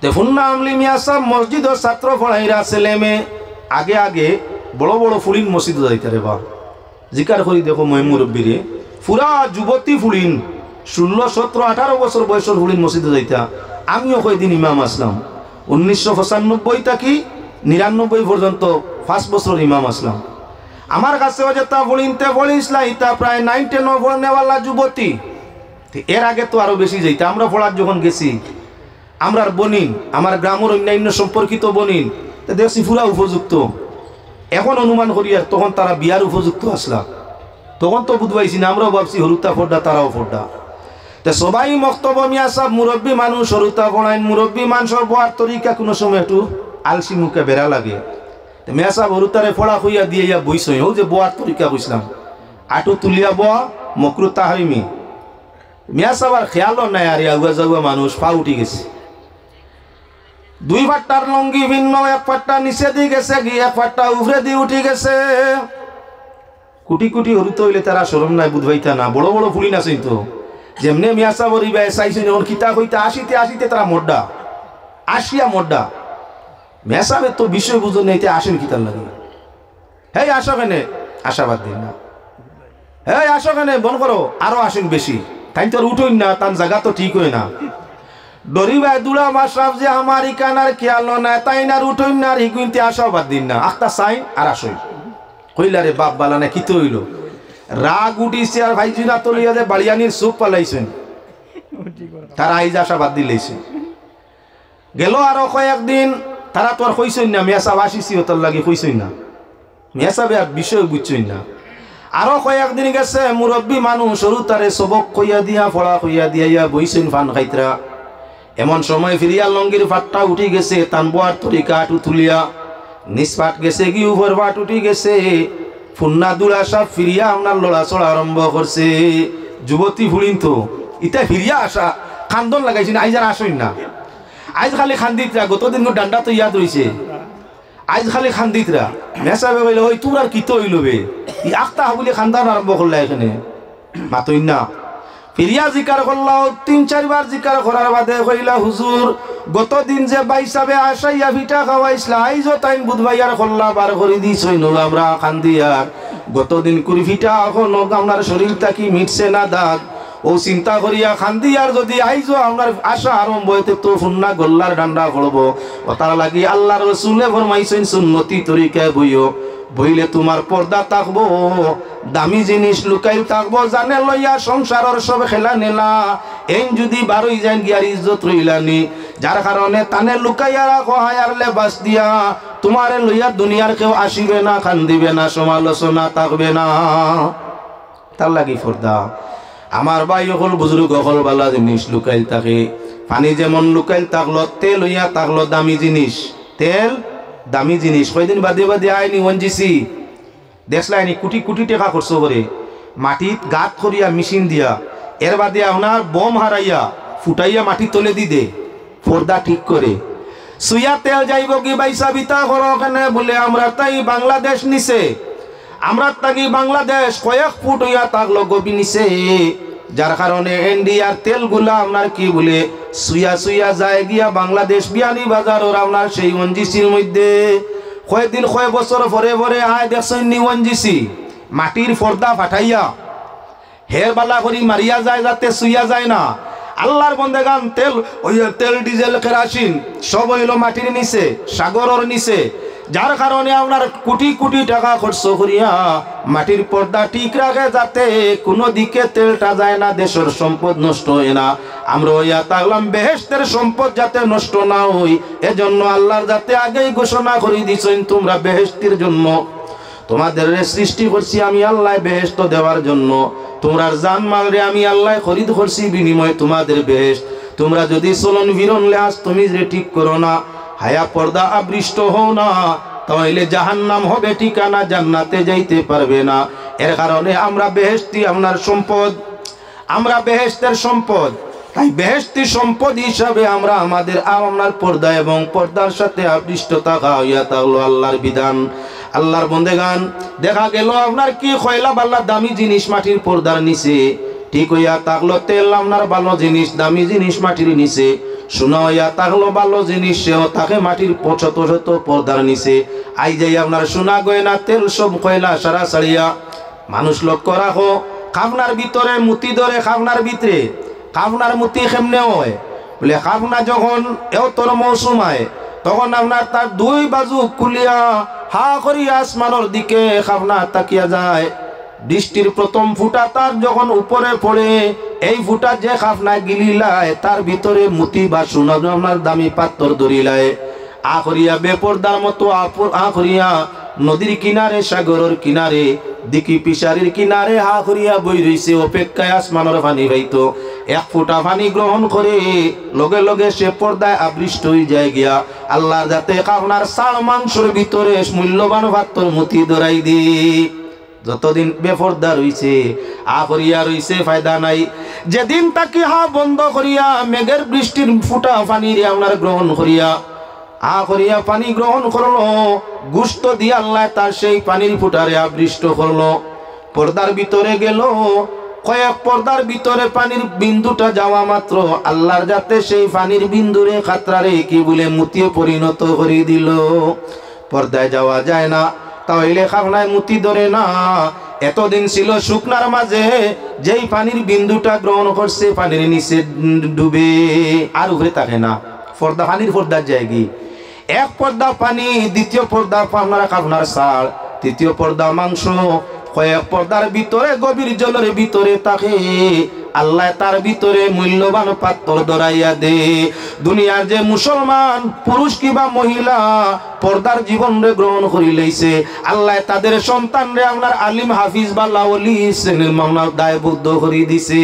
তেফুন্না আমলি মিয়া সাহেব মসজিদ ও ছাত্র পড়াইরা ছেলে মেয়ে আগে আগে বড় বড় ফুলিন মসজিদ যাইতে রে বা জিকার করি দেখো মই মুরব্বীরে পুরা যুবতী ফুলিন 16, 17, 18 বছর বয়সের ফুলিন মসজিদে যাইতা। আমিও কয়দিন ইমাম আসলাম 1995 থাকি 99 পর্যন্ত 5 বছর ইমাম আসলাম। আমার কাছে যেটা বলিনতে বলিসলা ইটা প্রায় 9-10 পড়নেওয়ালা যুবতী। এর আগে তো আরো বেশি যাইতা। আমরা পড়ার যখন গেছি আমরার বনিন আমার গ্রামের অন্যান্য সম্পর্কিত বনিন দেখছি পুরা উপযুক্ত। এখন অনুমান করি আর তখন তারা বিয়ার উপযুক্ত আসলা। তখন তো বুঝবাইছি না, আমরাও ভাবছি হরুতা ফোড্ডা তারাও ফোড্ডা। তো সবাই মক্তব্য মিয়া সব মুরব্বী মানুষ হরুতা পড়াইন, মুরব্বী মানুষের বয়ার তরিকা কোনো সময় একটু আলসি মুখে বেড়া লাগে। তো মিয়া সাহেব হরুতারে ফোড়া খুইয়া দিয়ে ইয়া বইসই হোক যে বয়ার তরিকা বুঝলাম আটু তুলিয়া বয়া মকরু তাহারিমি। মিয়া সাহেব আর খেয়ালও নাই আর আগুয়া জাগুয়া মানুষ পা উঠি গেছে। 2 পাট্টার লঙ্গি ভিন্ন, 1 পাট্টা নিচে দিয়ে গেছে গিয়ে 1 পাট্টা উপরে দিয়ে উঠি গেছে। কুটি কুটি হরুত হইলে তারা সরম নাই বুধবাইতা না। বড় বড় ফুলিন আছে তো যেমনি মিয়া সাহেব হরিবাই চাইছেন যখন কিতা কইতা আসিতে তারা মোড্ডা আসিয়া মোড্ডা। মিয়া সাহেবের তো বিষয় বুঝুন নেই আসেন কিতার লাগে। হেই আসো কেনে, আশাবাদ দিন না। হেই আসো কেনে বন করো, আরো আসেন বেশি। তাই তো উঠোই না, তার জায়গা তো ঠিক হয় না। ডরিবাই দুলা মাসরাফ যে আমার ইকানার খেয়াল না তাই না উঠোই না আর হিগুইতে আশাবাদ দিন না। আখতা চাই আর আসই কইলা রে বাপ বালা না কি তো হইল। রাগ উঠিছে আর ভাই জুনা তলিয়া যে বাড়িয়ানির সুপ পালাইছেন তারা আইজ আশাবাদ দিলেছে। গেল আরো কয়েকদিন তারা তো আর কইসই না। মিয়া সাহেব আসিছি ওটার লাগে কইসই না। মিয়া সাহেব আর বিষয় বুঝছই না। আরো কয়েকদিন গেছে মুরব্বী মানুষ সরু তারে সবক কইয়া দিয়া ফড়া কইয়া দিয়া বইছেন ফান খাইতরা। এমন সময় ফিরিয়া লঙ্গির ফাটটা উঠি গেছে, তানবোয়ার তরিকা আটু তুলিয়া নিষ্পাট গেছে কি উপর পাট উঠি গেছে। ফুন্না দুলা সব ফিরিয়া আপনার লড়াচড়া আরম্ভ করছে। যুবতী ফুলিন তো ইটা ফিরিয়া আসা খান্দন লাগাইছি না। আইজ আর আসই না, আইজ খালি খান্দিতরা। গতদিন ডান্ডা তো ইয়াদ রয়েছে, আইজ খালি খান্দিতরা। মেসাবে কইলে ওই তোর আর কি তো হইল বে ই আখতা বলে খান্দান আরম্ভ করলা। এখানে মাতই না ফিরিয়া জিকার করলাও 3-4 বার জিকার করার বাদে কইলা হুজুর গতদিন যে বাইসাবে আসাইয়া ভিটা খাওয়াইছিলা আইজও তাই বুধবাইয়ার করলা বার করে দিছই ন আমরা খান্দিয়ার। গতদিন কুড়ি ভিটা এখন আপনার শরীরটা কি মিটছে না দাগ ও চিন্তা করিয়া খান্দিয়ার যদি আইজও আপনার আশা আরম্ভ হইতে তো ফুন্না গল্লার ডান্ডা করবো। ও তার লাগি আল্লাহ রসুলে ফরমাইছেন সুন্নতি তরিকায় বইও বইলে তোমার পর্দা থাকবো, দামি জিনিস লুকাই থাকবো। জানে লইয়া সংসারের সব খেলা নেলা এই যদি বারোই যান গিয়ার ইজ্জত রইলানি। যার কারণে তানে লুকাইয়া রাখো হায়ার লেবাস দিয়া তোমারে লইয়া দুনিয়ার কেউ আসিবে না, কান্দিবে না, সমালোচনা থাকবে না। তার লাগি পর্দা। আমার ভাই হল বুজুর্গ হল বালা জিনিস লুকাইল থাকে। পানি যেমন লুকাইল থাকলো, তেল হইয়া থাকলো দামি জিনিস। তেল দামি জিনিস কয়দিন বাদে বাদে আইনি ওনজিসি দেখলাইনি কোটি কোটি টাকা খরচ করে মাটিত গাত করিয়া মেশিন দিয়া এর বাদে আপনার বম হারাইয়া ফুটাইয়া মাটি তলে দি দে পর্দা ঠিক করে। সুইয়া তেল যাইব কি বাইসা বিতা করো কেনে বলে আমরা তাই বাংলাদেশ নিছে, আমরা তাকি বাংলাদেশ কয়েক ফুট হইয়া থাকলো গভীর নিছে। যার কারণে ইন্ডিয়ার তেলগুলা আপনার কি বলে সুইয়া সুইয়া যায় গিয়া বাংলাদেশ বিয়ানি বাজার ওর আপনার সেই ওনজিসির মধ্যে কয়েকদিন কয়েক বছর পরে পরে আয় দেখছেন নি ওনজিসি মাটির পর্দা ফাটাইয়া হের বালা করি মারিয়া যায় যাতে সুইয়া যায় না। আল্লাহর বন্দেগান তেল ওই তেল ডিজেল কেরাসিন সব হইল মাটির নিচে, সাগরের নিচে। যার কারণে আপনার কোটি কোটি টাকা খরচ করিয়া মাটির পর্দা ঠিক রাখে যাতে কোনো দিকে তেলটা যায় না, দেশের সম্পদ নষ্ট হয় না। আমরা ইয়া তাগলাম বেহেশতের সম্পদ যাতে নষ্ট না হই এজন্য আল্লাহর যাতে আগেই ঘোষণা করে দিয়েছেন তোমরা বেহেশতের জন্য তোমাদের সৃষ্টি করছি আমি আল্লাহ বেহেশত দেওয়ার জন্য। তোমরা জানমাল রে আমি আল্লাহ খরিদ করছি বিনিময়ে তোমাদের বেহেশত। তোমরা যদি চলন ফিরন লেহাজ তুমি যে ঠিক করো না, হায়া পর্দা আবৃষ্ট হও না, তাহলে জাহান্নাম হবে ঠিকানা, জান্নাতে যাইতে পারবে না। এর কারণে আমরা বেহেশতি আপনার সম্পদ, আমরা বেহেশতের সম্পদ। তাই বেহেশতি সম্পদ হিসাবে আমরা আমাদের আপনার পর্দা এবং পর্দার সাথে আবৃষ্ট থাকা হইয়া থাকলো আল্লাহর বিধান। আল্লাহর বন্দেগান দেখা গেল আপনার কি খয়লা বাল্লা দামি জিনিস মাটির পর্দার নিচে ঠিক হইয়া থাকলো তেল আপনার ভালো জিনিস, দামি জিনিস মাটির নিচে, সোনা হইয়া থাকলো ভালো জিনিস, সেও থাকে মাটির শত শত পর্দার নিচে। আই যাই আপনার সোনা গয়না তেল সব কয়লা সারা ছাড়িয়া। মানুষ লক্ষ্য রাখো, খাবনার ভিতরে মুতি ধরে, খাবনার ভিতরে খাবনার মুতি কেমনে হয় বলে, খাবনা যখন এও তোর মৌসুম হয় তখন আপনার তার দুই বাজু খুলিয়া হা করিয়া আসমানোর দিকে খাবনা তাকিয়া যায়। বৃষ্টির প্রথম ফুটা তার যখন উপরে পড়ে, এই ফুটা যে খাবনায় গিলিলায় তার ভিতরে মুতি বা সোনা আপনার দামি পাত্তর ধরিলায়। আখরিয়া বেপরদার মতো আখরিয়া নদীর কিনারে, সাগরের কিনারে, দিকি পিসারির কিনারে হা করিয়া বই রইছে অপেক্ষায় আসমানের পানি পাইতো। এক ফুটা পানি গ্রহণ করে লগে লগে সে পর্দায় আবৃষ্ট হয়ে যায় গিয়া আল্লাহর যাতে খাবনার সার মাংসের ভিতরে মূল্যবান পাত্তর মুতি ধরাই দি। যতদিন বেপর্দা রইছে আখরিয়া রইছে ফায়দা নাই। যেদিন তাকে হা বন্ধ করিয়া মেঘের বৃষ্টির ফুটা পানি আপনার গ্রহণ করিয়া করিয়া পানি গ্রহণ করলো, গুস্ত দিয়ে আল্লাহ তার সেই পানির ফুটারে আবৃষ্ট করলো। পর্দার ভিতরে গেল, কয়েক পর্দার ভিতরে পানির বিন্দুটা যাওয়া মাত্র আল্লাহর যাতে সেই পানির বিন্দুরে খাতরারে কি বলে মুতিয়ে পরিণত করে দিল। পর্দায় যাওয়া যায় না, তাহলে খাবনায় মুতি ধরে না। এতদিন ছিল শুকনার মাঝে, যেই পানির বিন্দুটা গ্রহণ করছে পানির নিচে ডুবে, আর উপরে থাকে না। পর্দা পানির পর্দার জায়গি, এক পর্দা পানি, দ্বিতীয় পর্দা আপনারা খাবনার সার, তৃতীয় পর্দা মাংস। কয়েক পর্দার ভিতরে গভীর জলের ভিতরে থাকে আল্লাহ তার ভিতরে মূল্যবান পাত্র ধরাইয়া দে। দুনিয়ার যে মুসলমান পুরুষ কিবা মহিলা পর্দার জীবন রে গ্রহণ করি লইছে, আল্লাহ তাদের সন্তান রে আপনার আলিম হাফিজ বা লাওলি মাওনার দায়বদ্ধ করে দিছে।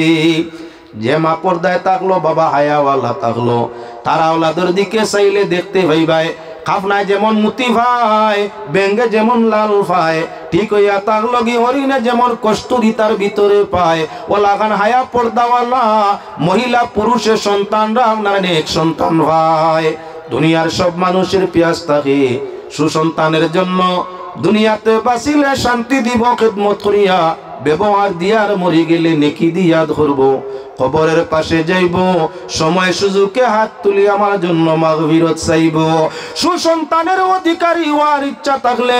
যে মা পর্দায় থাকলো, বাবা হায়াওয়ালা থাকলো, তারা ওলাদের দিকে চাইলে দেখতে ভাই খাবনায় যেমন মুতি ভাই, বেঙ্গে যেমন লাল পায়, ঠিক হইয়া থাকলো কি হরিণে যেমন কস্তুরি তার ভিতরে পায়। ওলাখান হায়া পর্দাওয়ালা মহিলা পুরুষের সন্তানরা আপনার নেক সন্তান ভাই। দুনিয়ার সব মানুষের পিয়াস থাকে সুসন্তানের জন্য। দুনিয়াতে বাঁচিলে শান্তি দিব খেদমত করিয়া, ব্যবহার দিয়ার মরি গেলে নেকি দিয়া ধরব। কবরের পাশে যাইব, সময় সুযোগে হাত তুলি আমার জন্য মাগফিরাত চাইব। সুসন্তানের অধিকারী হওয়ার ইচ্ছা থাকলে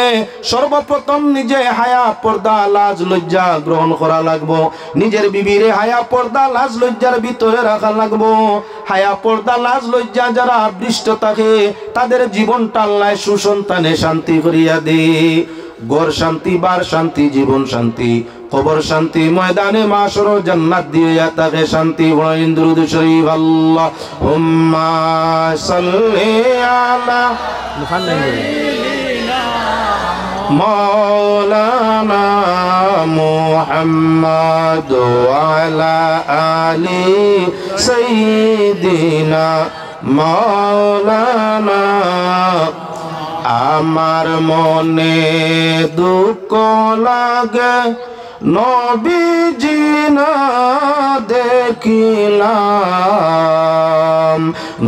সর্বপ্রথম নিজে হায়া পর্দা লাজ লজ্জা গ্রহণ করা লাগবো। নিজের বিবিরে হায়া পর্দা লাজ লজ্জার ভিতরে রাখা লাগবো। হায়া পর্দা লাজ লজ্জা যারা আবৃষ্ট থাকে তাদের জীবনটা আল্লাহ সুসন্তানে শান্তি করিয়া দে। ঘর শান্তি, বার শান্তি, জীবন শান্তি, কবর শান্তি, ময়দানে মাশর জান্নাত দিয়া তাকে শান্তি। বলেন দুরূদ শরীফ আল্লাহুম্মা সাল্লি আলা মাওলানা মুহাম্মাদ ওয়া আলা আলি সাইয়্যিদিনা মাওলানা। আমার মনে দুঃখ লাগে নবীজি না দেখিলাম,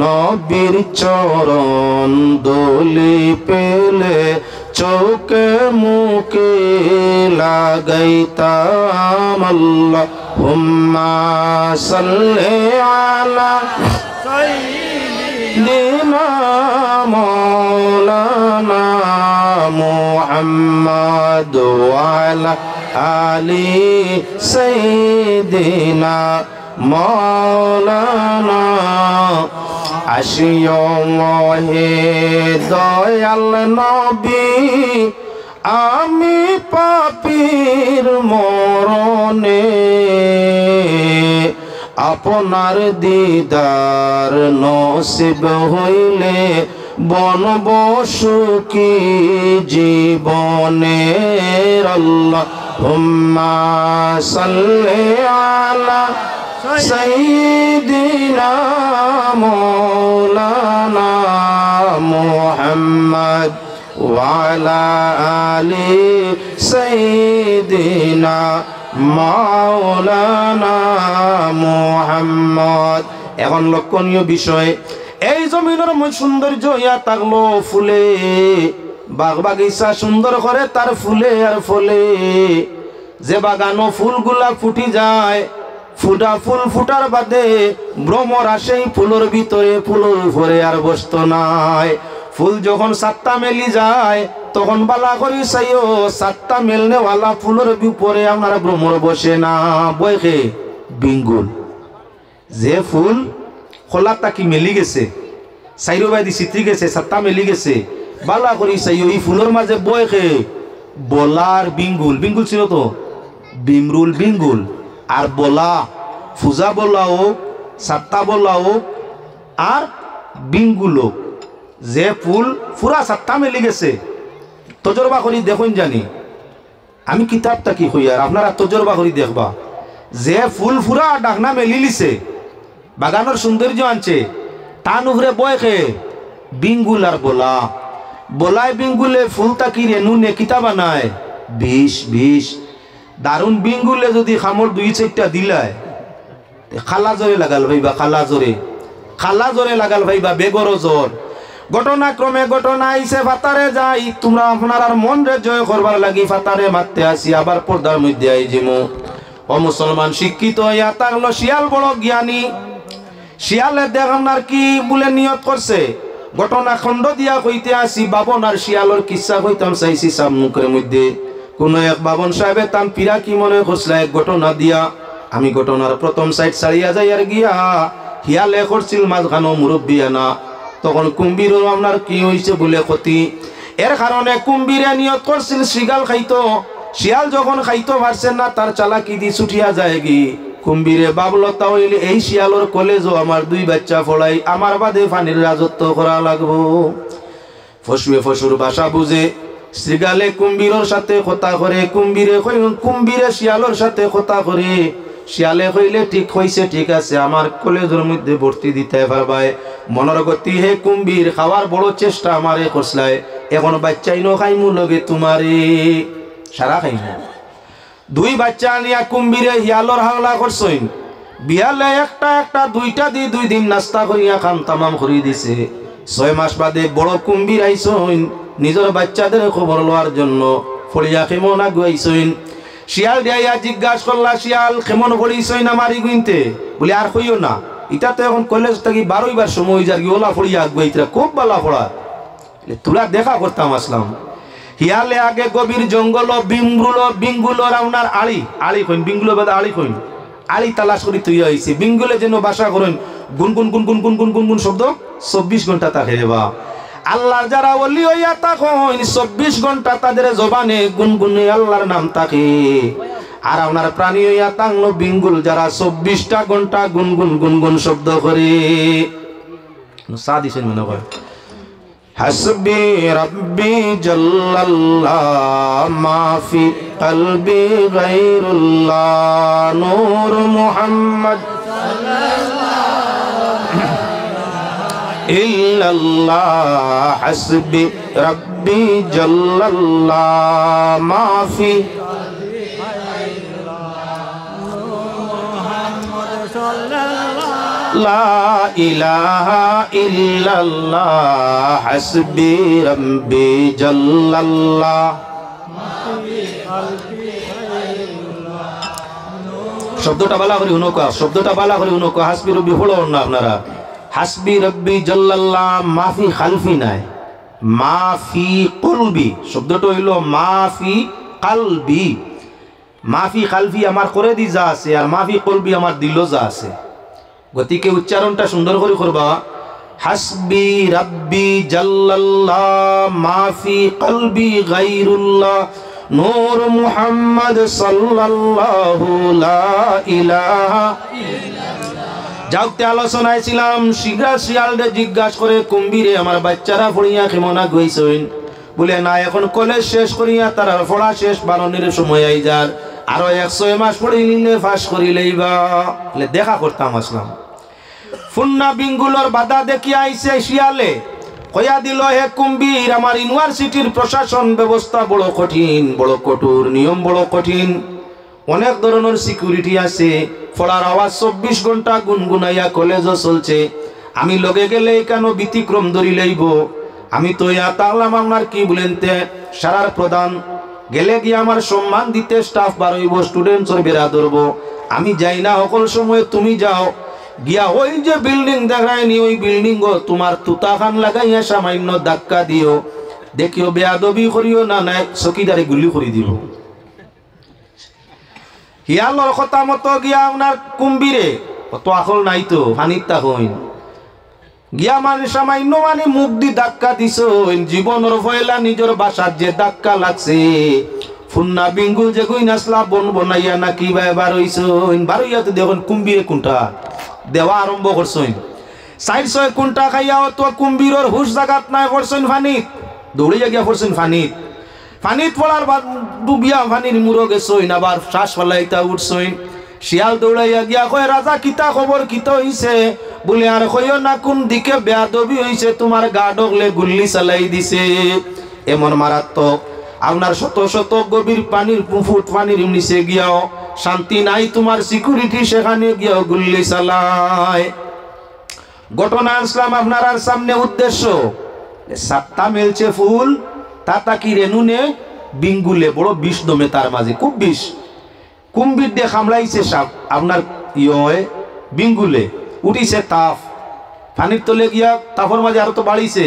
নবীর চরণ দোলি পেলে চোখে মুখে লাগাইতাম। আল্লাহুম্মা সাল্লি আলা সাইয়্যিদিনা মাওলানা মুহাম্মাদ ওয়া আলা আলি সাইয়্যিদিনা মাওলানা। আসিও হে দয়াল নবী, আমি পাপীর মরণে আপনার দিদার নসিব হইলে বনব সুখী জীবনে। আল্লাহুম্মা সাল্লি আলা সাইয়্যিদিনা মাওলানা মুহাম্মদ ওয়া আলা আলি সাইয়্যিদিনা মাওলানা মুহাম্মদ। এখন লক্ষণীয় বিষয়, এই জমিনের সৌন্দর্য ইয়া থাকলো ফুলে, বাগ বাগিচা সুন্দর করে তার ফুলে আর ফলে। যে বাগানো ফুলগুলা ফুটি যায়, ফুটা ফুল ফুটার বাদে ভ্রমরা সেই ফুলের ভিতরে ফুলের উপরে আর বসত নাই। ফুল যখন সাতটা মেলি যায় তখন বালা করি চাইও সাতটা মেলনেওয়ালা ফুলের উপরে আপনারা ভ্রমর বসে না, বয়কে বিঙ্গুল। যে ফুল খোলার তাকি মেলি গেছে, চাইরো বাইদি চিত্রি গেছে, সাতটা মেলি গেছে, বালা করি চাইও এই ফুলের মাঝে বয়কে বলার বিঙ্গুল। বিঙ্গুল ছিল তো বিমরুল বিঙ্গুল আর বলা, ফুজা বলা হোক, সাতটা বলা হোক আর বিঙ্গুল হোক। যে ফুল পুরা সাতটা মেলি গেছে, তজরবা করি দেখুন জানি আমি কিতাবটা কি কই আর আপনারা তজরবা করি দেখবা। যে ফুল পুরা ডাকনা মেলি লিছে, বাগানের সৌন্দর্য আনছে, টান উপরে বয়কে বিঙ্গুল আর বলা। বলায় বিঙ্গুলে ফুল তাকি রেনু নে কিতা বানায় বিষ বিষ। দারুণ বিঙ্গুলে যদি খামর 2-4টা দিলায় খালা জোরে লাগাল ভাইবা, খালা জোরে লাগাল ভাইবা বেগর জ্বর। ঘটনাক্রমে ঘটনা আইসে ফাতারে যাই, তোমরা আপনার আর মন রে জয় করবার লাগি ফাতারে মারতে আসি, আবার পর্দার মধ্যে আই জিমু। ও মুসলমান শিক্ষিত ইয়া তাগলো শিয়াল বড় জ্ঞানী। শিয়ালে দেখ আপনার কি বলে নিয়ত করছে, ঘটনা খণ্ড দিয়া কইতে আসি। বাবন আর শিয়ালর কিসা কইতাম চাইছি সামুখের মধ্যে। কোন এক বাবন সাহেবে তান পিরা কি মনে করছিল এক ঘটনা দিয়া। আমি ঘটনার প্রথম সাইড ছাড়িয়া যাই আর গিয়া শিয়ালে করছিল মাঝখানো মুরব্বী আনা। তখন কুম্ভীর আপনার কি হয়েছে বলে ক্ষতি, এর কারণে কুম্ভীরে নিয়ত করছিল শিগাল খাইতো। শিয়াল যখন খাইতো পারছেন না, তার চালাকি দি ছুটিয়া যায় গি। কুম্ভীরে বাবলতা হইলে এই শিয়ালর কলেজও আমার 2 বাচ্চা ফলাই, আমার বাদে পানির রাজত্ব করা লাগবো। ফসুয়ে ফসুর ভাষা বুঝে শ্রীগালে কুম্ভীরের সাথে কথা করে, কুম্ভীরে শিয়ালর সাথে কথা করে। শিয়ালে কইলে ঠিক হইছে, ঠিক আছে, আমার কলেজের মধ্যে ভর্তি দিতে পারবাই। মনের গতি হে কুম্ভীর খাওয়ার বড় চেষ্টা আমারে করছলাই, এখন বাচ্চাই নো খাইমু লগে তোমারে সারা খাইমু। 2 বাচ্চা নিয়া কুম্ভীরে শিয়ালর হাওলা করছইন। বিয়ালে একটা একটা 2টা দি 2 দিন নাস্তা করিয়া খান তামাম করি দিছে। 6 মাস বাদে বড় কুম্ভীর আইসইন নিজের বাচ্চাদের খবর লওয়ার জন্য। ফড়িয়া কেমন আগুয়াইছইন। শিয়াল দিয়া জিজ্ঞাসা করলা, শিয়াল কেমন পড়িছইন আমারই গুইনতে? বলে আর কইও না, এটা তো এখন কলেজ থেকে 12বার সময় যার কি ওলা ফড়িয়া আগুয়াইতরা খুব বালা ফড়া। তোরা দেখা করতাম আসলাম। হিয়ালে আগে গভীর জঙ্গল বিঙ্গুল আপনার আড়ি কইন, বিঙ্গুল বাদে আড়ি কইন, আড়ি তালাশ করি তুই আইছে। বিঙ্গুলে যেন বাসা করেন গুনগুন গুনগুন গুনগুন গুনগুন শব্দ 24 ঘন্টা তাকে দেবা। আল্লাহর যারা ওলি হইয়া তখন 24 ঘন্টা তাদের জবানে গুনগুনে আল্লাহর নাম থাকে। আর আপনার প্রাণী হইয়া তাংলো বিঙ্গুল যারা 24টা ঘন্টা গুনগুন গুনগুন শব্দ করে। সাদিছেন মনে হয় হাসবি রব্বি জাল্লাল্লাহ মাফি কলবি গায়রুল্লাহ নূর মুহাম্মদ ইল্লাল্লাহ হাসবি রব্বি জাল্লাল্লাহ মাফি লা ইলাহা ইল্লাল্লাহ হাসবি রব্বি জাল্লাল্লাহ। শব্দটা বালা করে হুনকা, শব্দটা বালা করে হুনকা। হাসবি রব্বি হলো না আপনারা, হাসবি রব্বি জাল্লাল্লাহ মাফি খালফি নাই, মাফি কলবি। শব্দটা হইল মাফি কালবি। মাফি খালফি আমার করে দি যা আছে, আর মাফি কলবি আমার দিল যা আছে। গতিকে উচ্চারণটা সুন্দর করে করবা। হাসবি রাব্বি জাল্লাল্লাহ মাফি কলবি গায়রুল্লাহ নূর মুহাম্মদ সাল্লাল্লাহু লা ইলাহা ইল্লাল্লাহ। যাওতে আলোচনায় ছিলাম, শিয়ালরে জিজ্ঞাসা করে কুম্ভীরে আমার বাচ্চারা পড়িয়া কেমন গইছইন? বলে না, এখন কলেজ শেষ করিয়া তার পড়া শেষ, বারণের সময় আই যার, আরো 100 মাস পড়িলে পাস করিলেই বা। দেখা করতাম আসলাম। ফুন্না বিঙ্গুলর বাধা দেখিয়া আইছে শিয়ালে, কয়া দিল হে কুম্ভীর আমার ইউনিভার্সিটির প্রশাসন ব্যবস্থা বড় কঠিন, বড় কঠোর, নিয়ম বড় কঠিন, অনেক ধরনের সিকিউরিটি আছে, পড়ার আওয়াজ 24 ঘন্টা গুনগুনাইয়া কলেজও চলছে। আমি লগে গেলে কেন ব্যতিক্রম ধরি লইব? আমি তো ইয়া তাহলাম আপনার কি বলেন তে সারার প্রধান গেলে গিয়ে আমার সম্মান দিতে স্টাফ বাড়ইব, স্টুডেন্টসের বেড়া ধরবো। আমি যাই না সকল সময়, তুমি যাও গিয়া ওই যে বিল্ডিং দেখায়নি ওই বিল্ডিং তোমার তুতা খান লাগাইয়া সামান্য ধাক্কা দিও, দেখিও বেয়াদবি করিও না, নাই চকিদারে গুলি করে দিব। হিয়ালর কথা মতো গিয়া আপনার কুম্ভীরে অত আকল নাই তো পানির তা হইন গিয়া মানে সামান্য মানে মুখ দি ধাক্কা দিছ, জীবনের ফয়লা নিজের বাসার যে ধাক্কা লাগছে ফুন্না বিঙ্গুল যে কই নাসলা বন বনাইয়া না কি ভাই বার হইছ, বারইয়া তো দেখুন কুম্ভীরে কোনটা দেওয়া আরম্ভ করছেন। 4-6 কোনটা খাইয়া তো কুম্ভীরের হুশ জাগাত নাই, পড়ছেন ফানিত দৌড়িয়া গিয়া পড়ছেন ফানিত। ফানিত পড়ার বাদ ডুবিয়া ফানির মুড়ো গেছইন, আবার শ্বাস ফেলাইতা উঠছইন। শিয়াল দৌড়াইয়া গিয়া কয় রাজা কিতা খবর, কিতা হইছে? বলে আর কইও না, কোন দিকে বেয়াদবি হইছে, তোমার গা ডগলে গুল্লি চালাই দিছে। এমন মারাত্মক আপনার শত শত গভীর পানির ফুট পানির নিচে গিয়াও শান্তি নাই, তোমার সিকিউরিটি সেখানে গিয়াও গুল্লি চালায়। ঘটনা আসলাম আপনার সামনে, উদ্দেশ্য 7টা মেলছে ফুল, তা কি রেনুনে বিঙ্গুলে বড় বিষ দমে, তার মাঝে খুব বিষ। কুম্ভীর দিয়ে কামড়াইছে সাপ আপনার বিঙ্গুলে, উঠিছে তাপ, পানির তলে গিয়া তাপর মাঝে আরো তো বাড়িছে।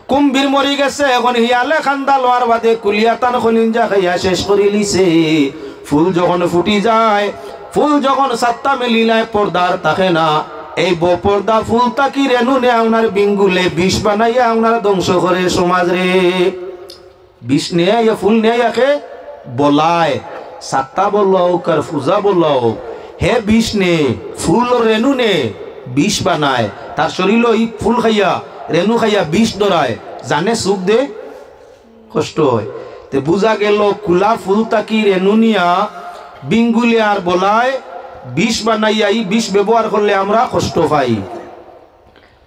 কুম্ভীর মরি গেছে, এখন হিয়ালে খান্দা লোয়ার বাদে কুলিয়া তান খলিঞ্জা খাইয়া শেষ করে লিছে। ফুল যখন ফুটি যায়, ফুল যখন 7টা মেলিলায় পর্দার থাকে না, এই বপর্দা ফুল তাকি রেনুনে আপনার বিঙ্গুলে বিষ বানাইয়া আপনার ধ্বংস করে সমাজ রে। বিষ নেয় ফুল নেয় বলায় 7টা বললাও কার পূজা বললাও, হে বিষ নে ফুল রেনু নে বিষ বানায়, তার শরীর ওই ফুল খাইয়া রেনু খাইয়া বিষ ধরায়, জানে সুখ দে কষ্ট হয়। তে বুঝা গেল কুলা ফুল তাকি রেনু নিয়া বিঙ্গুলে আর বলায় বিষ বানাইয়া এই বিষ ব্যবহার করলে আমরা কষ্ট পাই।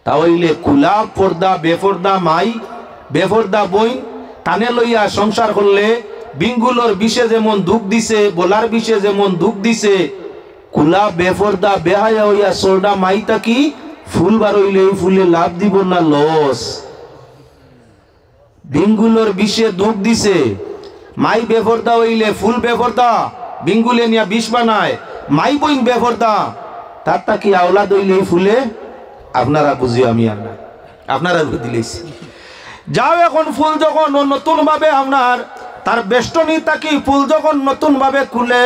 তাহলে কুলা পর্দা বেপর্দা মাই বেপর্দা বই টানে লইয়া সংসার করলে বিঙ্গুলোর বিষে যেমন দুঃখ দিছে, বলার বিষে যেমন দুঃখ দিছে, কুলা বেপর্দা বেহায়া হইয়া সোলডা মাই তাকি ফুল বার হইলে ফুলে লাভ দিব না লস। বিঙ্গুলোর বিষে দুঃখ দিছে, মাই বেপর্দা হইলে ফুল বেপর্দা বিঙ্গুলে নিয়া বিষ বানায়, মাই বইন বেপর্দা তার তাকি আওলাদ হইলে ফুলে। আপনারা বুঝিও, আমি আর না, আপনারা দিলেছি যাও। এখন ফুল যখন নতুন ভাবে আপনার তার বেষ্টনী তাকি ফুল যখন নতুন ভাবে খুলে,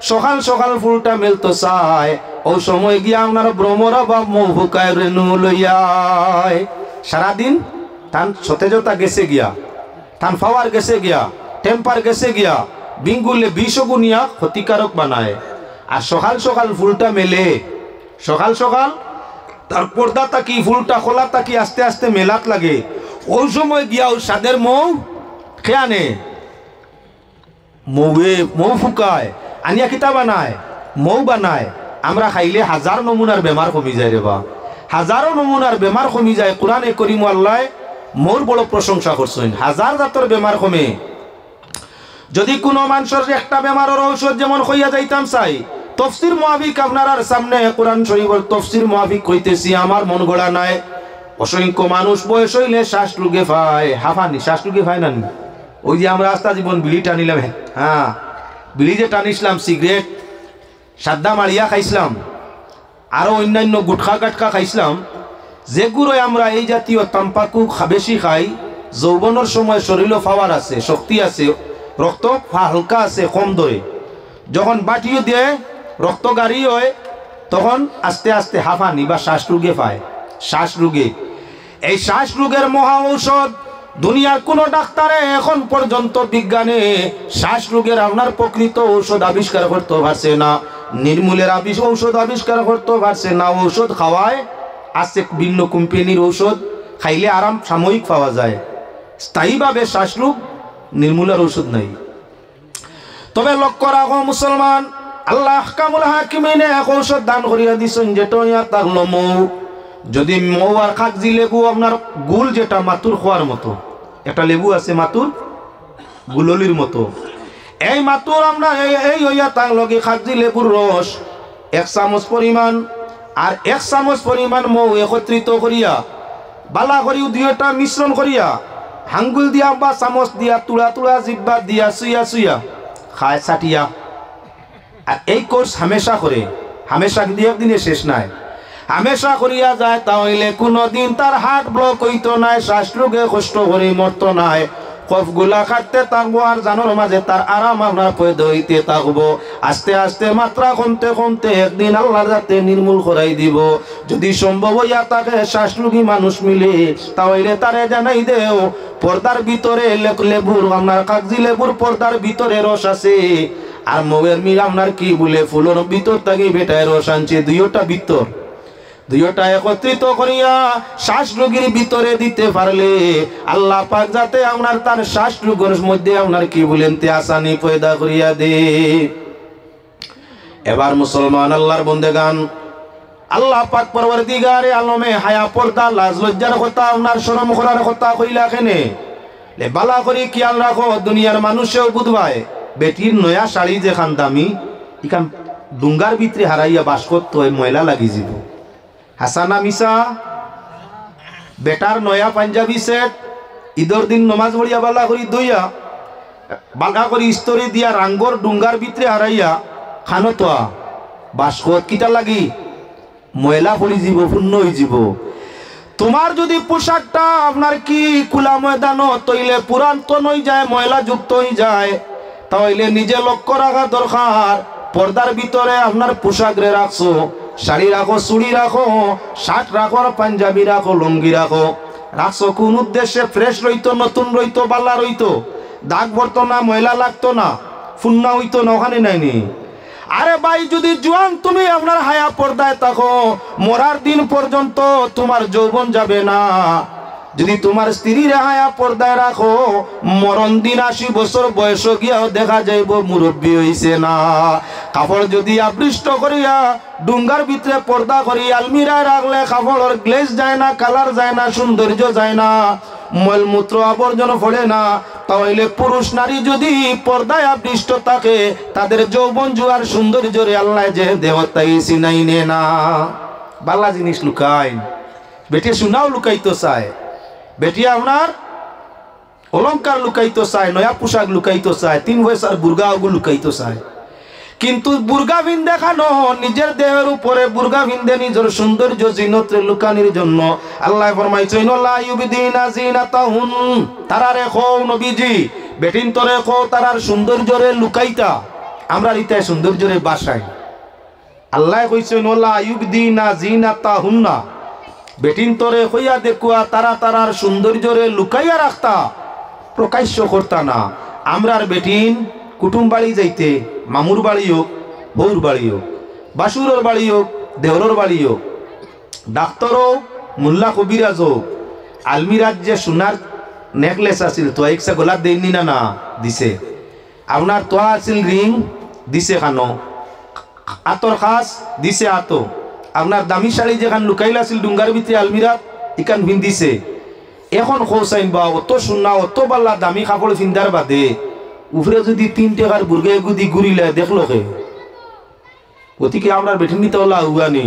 সকাল সকাল ফুলটা মেলতো চায়, ও সময় গিয়া আপনার ভ্রমরা বা মৌ ফুকায় রেনু লইয়ায়। সারাদিন তান সতেজতা গেছে গিয়া, তান পাওয়ার গেছে গিয়া, টেম্পার গেছে গিয়া, বিঙ্গুলে বিষগুনিয়া ক্ষতিকারক বানায়। আর সকাল সকাল ফুলটা মেলে, সকাল সকাল তার পর্দা তাকি ফুলটা খোলা তাকি আস্তে আস্তে মেলাত লাগে। ওই সময় গিয়া ওই সাদের মৌ খেয়ানে মৌ ফুকায় আনিয়া কিতা বানায়, মৌ বানায়। আমরা খাইলে 1000 নমুনার বেমার কমি যায় রে বা, 1000 নমুনার বেমার কমি যায়। কোরআনে করিম আল্লাহ মোর বড় প্রশংসা করছেন, 1000 জাতর বেমার কমে। যদি কোনো মানুষের একটা বেমারের ঔষধ যেমন হইয়া যাইতাম চাই, তফসির মুআফিক আপনার সামনে কোরআন শরীফের তফসির মুআফিক কইতেছি, আমার মন গড়া নাই। অসংখ্য মানুষ বয়স হইলে শ্বাস রোগে পায়, হাফানি শ্বাস রোগে পায় না। ওই যে আমরা আস্তা জীবন বিড়ি টানিলাম, হ্যাঁ বিড়ি যে টানিছিলাম, সিগারেট সাদ্দা মারিয়া খাইছিলাম, আরো অন্যান্য গুটখা গাটকা খাইছিলাম, যেগুলো আমরা এই জাতীয় তাম্বাকু বেশি খাই, যৌবনের সময় শরীরে পাওয়ার আছে, শক্তি আছে, রক্ত হালকা আছে, কম ধরে। যখন বাটিও দিয়ে রক্ত গাড়ি হয়, তখন আস্তে আস্তে হাঁফানি বা শ্বাস রোগে পায়। শ্বাস রোগে, এই শ্বাস রোগের মহা ঔষধ দুনিয়ার কোন ডাক্তারে এখন পর্যন্ত বিজ্ঞানে শ্বাস রোগের আপনার প্রকৃত ঔষধ আবিষ্কার করতে পারছে না, নির্মূলের ঔষধ আবিষ্কার করতে পারছে না। ঔষধ খাওয়ায় আছে ভিন্ন কোম্পানির ঔষধ, খাইলে আরাম সাময়িক পাওয়া যায়, স্থায়ীভাবে শ্বাসরোগ নির্মূলের ঔষধ নাই। তবে লক্ষ্য রাখো মুসলমান, আল্লাহ আহকামুল হাকিমিনে এক ঔষধ দান করিয়া দিছেন, যেটা থাকলো মৌ। যদি মৌ আর কাগজি লেবু আপনার গুল, যেটা মাতুর খোয়ার মতো, একটা লেবু আছে মাতুর গুললির মতো, এই মাতুর আমরা এই হইয়া তার লগে কাগজি লেবুর রস 1 চামচ পরিমাণ আর 1 চামচ পরিমাণ মৌ একত্রিত করিয়া বালা করি দুইটা মিশ্রণ করিয়া হাঙ্গুল দিয়া বা চামচ দিয়া তুলা তুলা জিব্বা দিয়া সুইয়া সুইয়া খায় চাটিয়া। আর এই কোর্স হামেশা করে, হামেশা কিন্তু একদিনে শেষ নাই, হামেশা করিয়া যায়, তাহলে কোনোদিন তার হার্ট ব্লক হইতো নাই, শ্বাস রোগে কষ্ট করে মরতো নাই। কফগুলা কাটতে থাকবো আর জানোর মাঝে তার আরাম আপনার পয়দা হইতে থাকবো। আস্তে আস্তে মাত্রা কমতে কমতে একদিন আল্লাহর যাতে নির্মূল করাই দিব। যদি সম্ভব হইয়া তাকে শ্বাসরোগী মানুষ মিলে, তাহলে তারে জানাই দেও পর্দার ভিতরে লেবুর, আপনার কাগজি লেবুর পর্দার ভিতরে রস আছে, আর মগের মিল আপনার কি বলে ফুলের ভিতর থাকি বেটায় রস আনছে। দুইটা একত্রিত করিয়া শ্বাস রোগীর ভিতরে দিতে পারলে আল্লাহ পাক যাতে আপনার তার শ্বাস রোগের মধ্যে আপনার কি বলেন তে আসানি পয়দা করিয়া দে। এবার মুসলমান আল্লাহর বন্দেগান, আল্লাহ পাক পরওয়ারদিগারে আলমে হায়া পর্দা লাজ লজ্জার কথা আপনার শরম করার কথা কইলা কেনে বালা করি খেয়াল রাখো। দুনিয়ার মানুষেও বুঝবায় বেটির নয়া শাড়ি যেখান দামি ইখান ডুঙ্গার ভিতরে হারাইয়া বাস করতে হয়, ময়লা লাগি যাব। হাসানা মিসা বেটার নয়া পাঞ্জাবি সেট ঈদের দিন নমাজ পড়িয়া বালা করি দইয়া বালকা করি স্তরে দিয়া রাঙ্গর ডুঙ্গার ভিতরে হারাইয়া খানতোয়া বাসকত কিটা লাগি ময়লা পড়ি যাব, পূর্ণ হয়ে যাব। তোমার যদি পোশাকটা আপনার কি খোলা ময়দান তৈলে পুরাতন হয়ে যায়, ময়লা যুক্ত হয়ে যায়, তাহলে নিজে লক্ষ্য রাখা দরকার। পর্দার ভিতরে আপনার পোশাক রে রাখছো, শাড়ি রাখো, চুড়ি রাখো, শার্ট রাখো, পাঞ্জাবি রাখো, লুঙ্গি রাখো, রাখছো কোন উদ্দেশ্যে? ফ্রেশ রইতো, নতুন রইতো, বালা রইতো, দাগ পড়তো না, ময়লা লাগতো না, ফুন্না হইতো না, ওখানে নাইনি। আরে ভাই যদি জোয়ান তুমি আপনার হায়া পর্দায় থাকো, মরার দিন পর্যন্ত তোমার যৌবন যাবে না। যদি তোমার স্ত্রীর হায়া পর্দায় রাখো, মরণ দিন 80 বছর বয়স গিয়াও দেখা যাইব মুরব্বী হইছে না। কাপড় যদি আবৃষ্ট করিয়া ডুঙ্গার ভিতরে পর্দা করি আলমিরায় রাখলে কাপড়ের গ্লেজ যায় না, কালার যায় না, সৌন্দর্য যায় না, মলমূত্র আবর্জন ফলে না। তাহলে পুরুষ নারী যদি পর্দায় আবৃষ্ট থাকে, তাদের যৌবন জুয়ার সৌন্দর্যরে আল্লাহ যে দেহতাই চিনাই নে না। বালা জিনিস লুকায়, বেটি সোনাও লুকাইতো চায়, বেটি আপনার অলংকার লুকাইতো চায়, নয়া পোশাক লুকাইতো চায়, 3 পয়সার বুর্গা ওগুলো লুকাইতো চায়। কিন্তু বুর্গা ভিন দেখানো, নিজের দেহের উপরে বুর্গা ভিন্দে নিজের সৌন্দর্য জিনত্রে লুকানির জন্য আল্লাহ ফরমাইছেন লা ইউবদিনা জিনাতাহুন, তারা রেখো নবীজি বেটিন তো রেখো তারার সৌন্দর্যরে লুকাইতা। আমরা রিতায় সৌন্দর্যরে বাসাই আল্লাহ কইছেন লা ইউবদিনা জিনাতাহুন্না, বেটিন তরে হইয়া দেখুয়া তারা তারার সৌন্দর্যরে লুকাইয়া রাখতা, প্রকাশ্য করতা না। আমরার বেটিন কুটুম বাড়ি যাইতে, মামুর বাড়ি হোক, বউর বাড়ি হোক, বাসুরের বাড়ি হোক, দেওরের বাড়ি হোক, ডাক্তার হোক, মোল্লা কবিরাজ হোক, আলমিরাজ যে সোনার নেকলেস আছিল তো একসা গোলা দেয়নি না, না দিছে। আপনার তোয়া আছিল রিং দিছে, খানো আতর খাস দিছে, আতো আপনার দামি শাড়ি যেখান লুকাইলা আছিল ডুঙ্গার ভিতরে আলমিরাত ইকান ভিন্দিছে। এখন খোসাইন বা অত সোনা অত বাল্লা দামি কাপড় ফিন্দার বাদে উপরে যদি 3 টাকার বুর্গে গুদি ঘুরিলে দেখলো কে? গতিকে আমরা বেঠে নিতে হলা হুয়ানি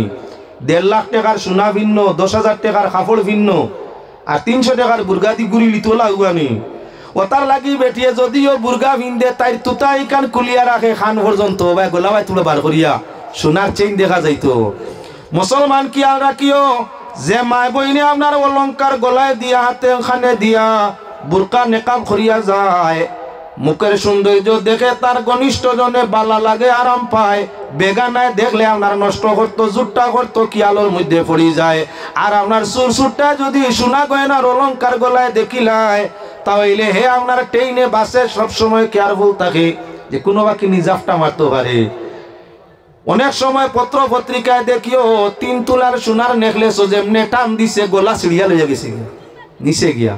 1.5 লাখ টাকার সোনা ভিন্ন, 10,000 টাকার কাপড় ভিন্ন, আর 300 টাকার বুর্গা দি ঘুরি লিতে হলা হুয়ানি। ওতার লাগি বেটিয়ে যদিও বুর্গা ভিন্দে তাই তুতা ইকান খুলিয়া রাখে খান পর্যন্ত বা গোলাবাই তুলে বার করিয়া সোনার চেইন দেখা যাইতো। মুসলমান কি আর রাখিও যে মায় বইনে আপনার অলংকার গলায় দিয়া হাতে খানে দিয়া বুরকা নেকাব করিয়া যায়, মুখের সৌন্দর্য দেখে তার ঘনিষ্ঠ জনে বালা লাগে, আরাম পায়, বেগানায় দেখলে আপনার নষ্ট করতো, জুট্টা করতো, কি আলোর মধ্যে পড়ি যায়। আর আপনার সুরসুরটা যদি সোনা গয়নার অলংকার গলায় দেখিলায়, তাহলে হে আপনার টেইনে বাসে সবসময় কেয়ারফুল থাকে যে কোনো বাকি নিজাফটা মারতে পারে। অনেক সময় পত্র পত্রিকায় দেখিও 3 তোলার সোনার নেকলেস যেমনে টান দিছে গলা ছিড়িয়া লইয়া গেছে নিচে গিয়া,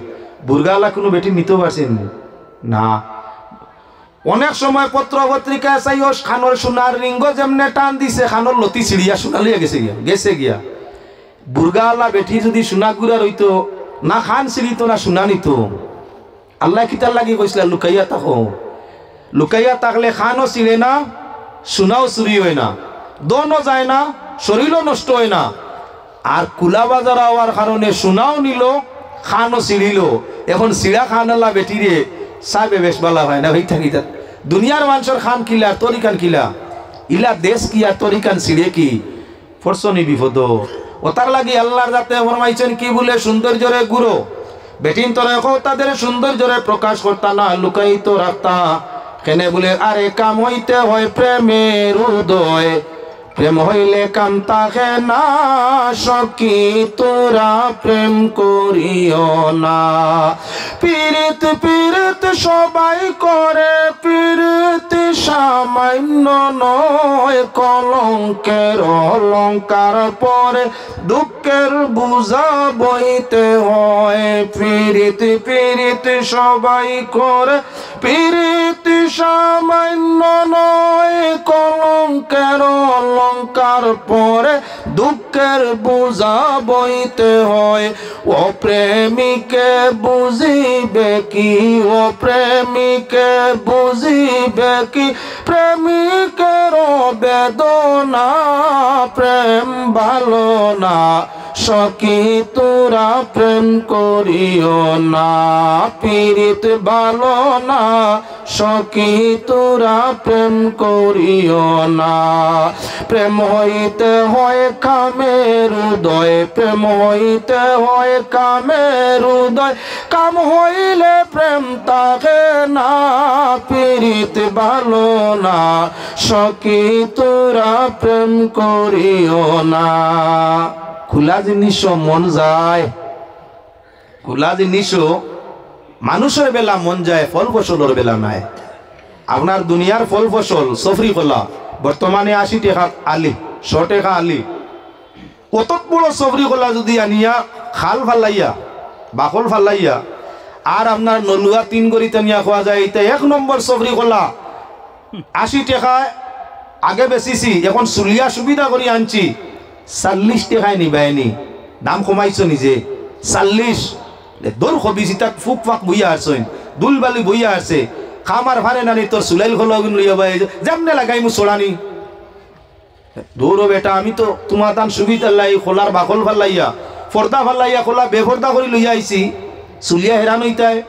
বুর্গাওয়ালা কোনো বেটি নিতে পারছেন না। অনেক সময় পত্র পত্রিকায় চাইও খানোর সোনার রিঙ্গ যেমনে টান দিছে খানোর লতি ছিড়িয়া সোনা লইয়া গেছে গিয়া। বুর্গাওয়ালা বেটি যদি সোনা গুড়া রইতো না, খান ছিড়িত না, সোনা নিত। আল্লাহ কিতার লাগি কইছিল লুকাইয়া থাকো, লুকাইয়া থাকলে খানও ছিঁড়ে না, সোনাও চুরি হয় না, দনও যায় না, শরীরও নষ্ট হয় না। আর কুলা বাজার হওয়ার কারণে সোনাও নিল, খানও ছিঁড়িল এখন চিড়া খানলা বেটিরে সাবে বেশ বলা হয় না হই থাকি দুনিয়ার মানুষের খান কিলা তরিকান কিলা ইলা দেশ কি আর তরিকান ছিঁড়ে কি ফরসনি বিপদ ও তার লাগি আল্লাহর যাতে ফরমাইছেন কি বলে সৌন্দর্যরে গুরু বেটিন তোরে তাদের সৌন্দর্যরে প্রকাশ করতা না লুকাইতো রাখতা কেনে বলে আরে কাম হইতে হয় প্রেমের উদয় প্রেম হইলে কাম তাকে না সখী তোরা প্রেম করিও না পীড়িত পীড়িত সবাই করে পীড়িত সামান্য নয় কলঙ্কের অলঙ্কার পরে দুঃখের বুঝা বইতে হয় পীড়িত পীড়িত সবাই করে পীড়িত সামান্য নয় কলঙ্কের অলঙ্কার পরে দুঃখের বুঝা বইতে হয় ও প্রেমিকে বুঝিবে কি ও প্রেমিকে বুঝিবে কি প্রেমিকের বেদনা প্রেম ভালো না সখী তোরা প্রেম করিও না পীড়িত ভালো না সখী তোরা প্রেম করিও না প্রেম হইতে হয় কামের উদয় প্রেম হইতে হয় কামের উদয় কাম হইলে প্রেম তাকে না পীড়িত ভালো না সখী তোরা প্রেম করিও না খোলা জিনিস মন যায় খোলা জিনিস মানুষের বেলা মন যায় ফল ফসলের বেলা নাই আপনার দুনিয়ার ফল ফসল সফরি খোলা বর্তমানে 80 টাকা আলি 100 টাকা আলি কত বড় সফরি খোলা যদি আনিয়া খাল ফালাইয়া বাকল ফালাইয়া আর আপনার নলুয়া 3 গড়িতে নিয়া খাওয়া যায় এটা 1 নম্বর সফরি খোলা 80 টাকায় আগে বেচিছি এখন চুলিয়া সুবিধা করে আনছি 40 টাকায় নিবাইনি দাম কমাইছো নিজে 40 দৌড় খবি তাক ফুক ফাক বইয়া আসছেন দুলবালি বইয়া আছে খামার ভারে নানি তোর সুলাইল খোলা লইয়া বাই যেমনে লাগাই মু সোড়ানি দৌড়ো বেটা আমি তো তোমার দান সুবিধা লাই খোলার বাকল ফালাইয়া ফর্দা ফালাইয়া খোলা বেফর্দা করে লইয়া আইছি চুলিয়া হেরান হইতায়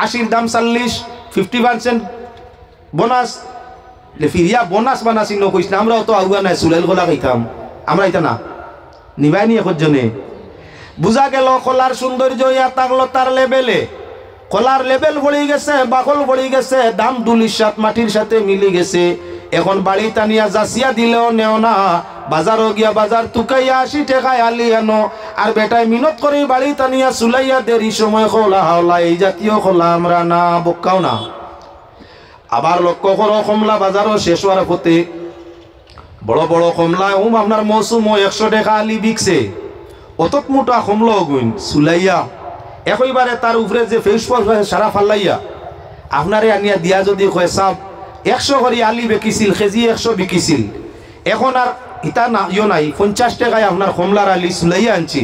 80 দাম 40 50% বোনাস ফিরিয়া বোনাস বানাসি নকইস না আমরাও তো আগুয়া নাই সুলাইল খোলা খাইতাম আমরা এটা না নিবাইনি একজনে বুঝা গেল কলার সৌন্দর্য ইয়া থাকলো তার লেভেলে কলার লেভেল বড়ি গেছে বাকল বড়ি গেছে দাম দুলির সাথে মাটির সাথে মিলি গেছে এখন বাড়ি টানিয়া জাসিয়া দিলেও নেও না বাজারও গিয়া বাজার তুকাইয়া 80 টাকায় আলি আনো আর বেটায় মিনত করে বাড়ি টানিয়া চুলাইয়া দেরি সময় খোলা হাওলা এই জাতীয় খোলা আমরা না বক্কাও না আবার লক্ষ্য করো কমলা বাজারও শেষ হওয়ার পথে বড় বড় কমলা আপনার মৌসুম 100 টাকা আলি বিকছে অতত মোটা কমলা গুণ চুলাইয়া একইবারে তার উপরে যে ফেস ওয়াশ সারা ফালাইয়া আপনারে আনিয়া দিয়া যদি কয় সাপ 100 করে আলি বেকিছিল কেজি 100 বিকিছিল এখন আর ইটা না ইয় নাই 50 টাকায় আপনার কমলার আলি চুলাইয়া আনছি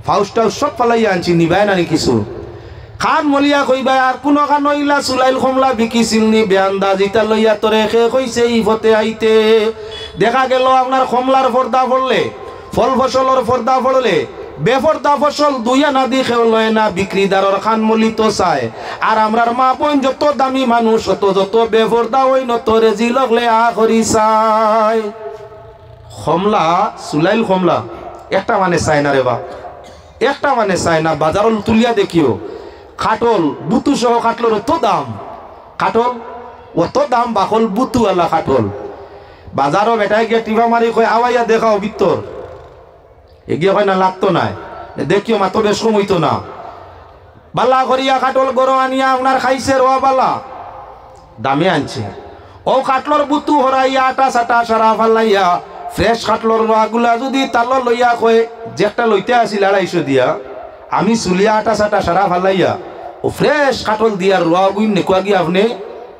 ফাউস্টাও সব ফালাইয়া আনছি নিবাই নানি কিছু খান মলিয়া কইবা আর কোনো খান নইলা চুলাইল কমলা বিকিছিল নি বেআন্দাজ ইটা লইয়া তোরে খে কইছে ইফতে আইতে দেখা গেল আপনার কমলার পর্দা পড়লে ফল ফসলের পর্দা পড়লে বেফর্দা ফসল দুইয়া না দি খেও লয় না বিক্রিদারর খান মলি তো চায় আর আমরার মা বোন যত দামি মানুষ অত যত বেফর্দা ওই নত রেজি লগলে করি চায় কমলা চুলাইল কমলা একটা মানে চায় না রে বা একটা মানে চায় না বাজারল তুলিয়া দেখিও খাটল বুতু সহ খাটলর অত দাম খাটল অত দাম বাকল বুতুওয়ালা খাটল বাজারও বেটাই গিয়ে টিভা মারি কয় আওয়াইয়া দেখাও ভিতর এগিয়ে হয় না লাগতো না দেখিও মাত্র বেশ কম হইতো না বালা করিয়া খাটল গরো আনিয়া আপনার খাইছে রোয়া বালা দামে আনছে ও খাটলর বুতু হরাইয়া আটা সাটা সারা ফালাইয়া ফ্রেশ খাটলর রোয়াগুলা যদি তাল লইয়া কয় যে একটা লইতে আসিল 250 দিয়া আমি চুলিয়া আটা সাটা সারা ফালাইয়া ও ফ্রেশ খাটল দিয়ার রোয়া গুইন নেকুয়া গিয়ে আপনি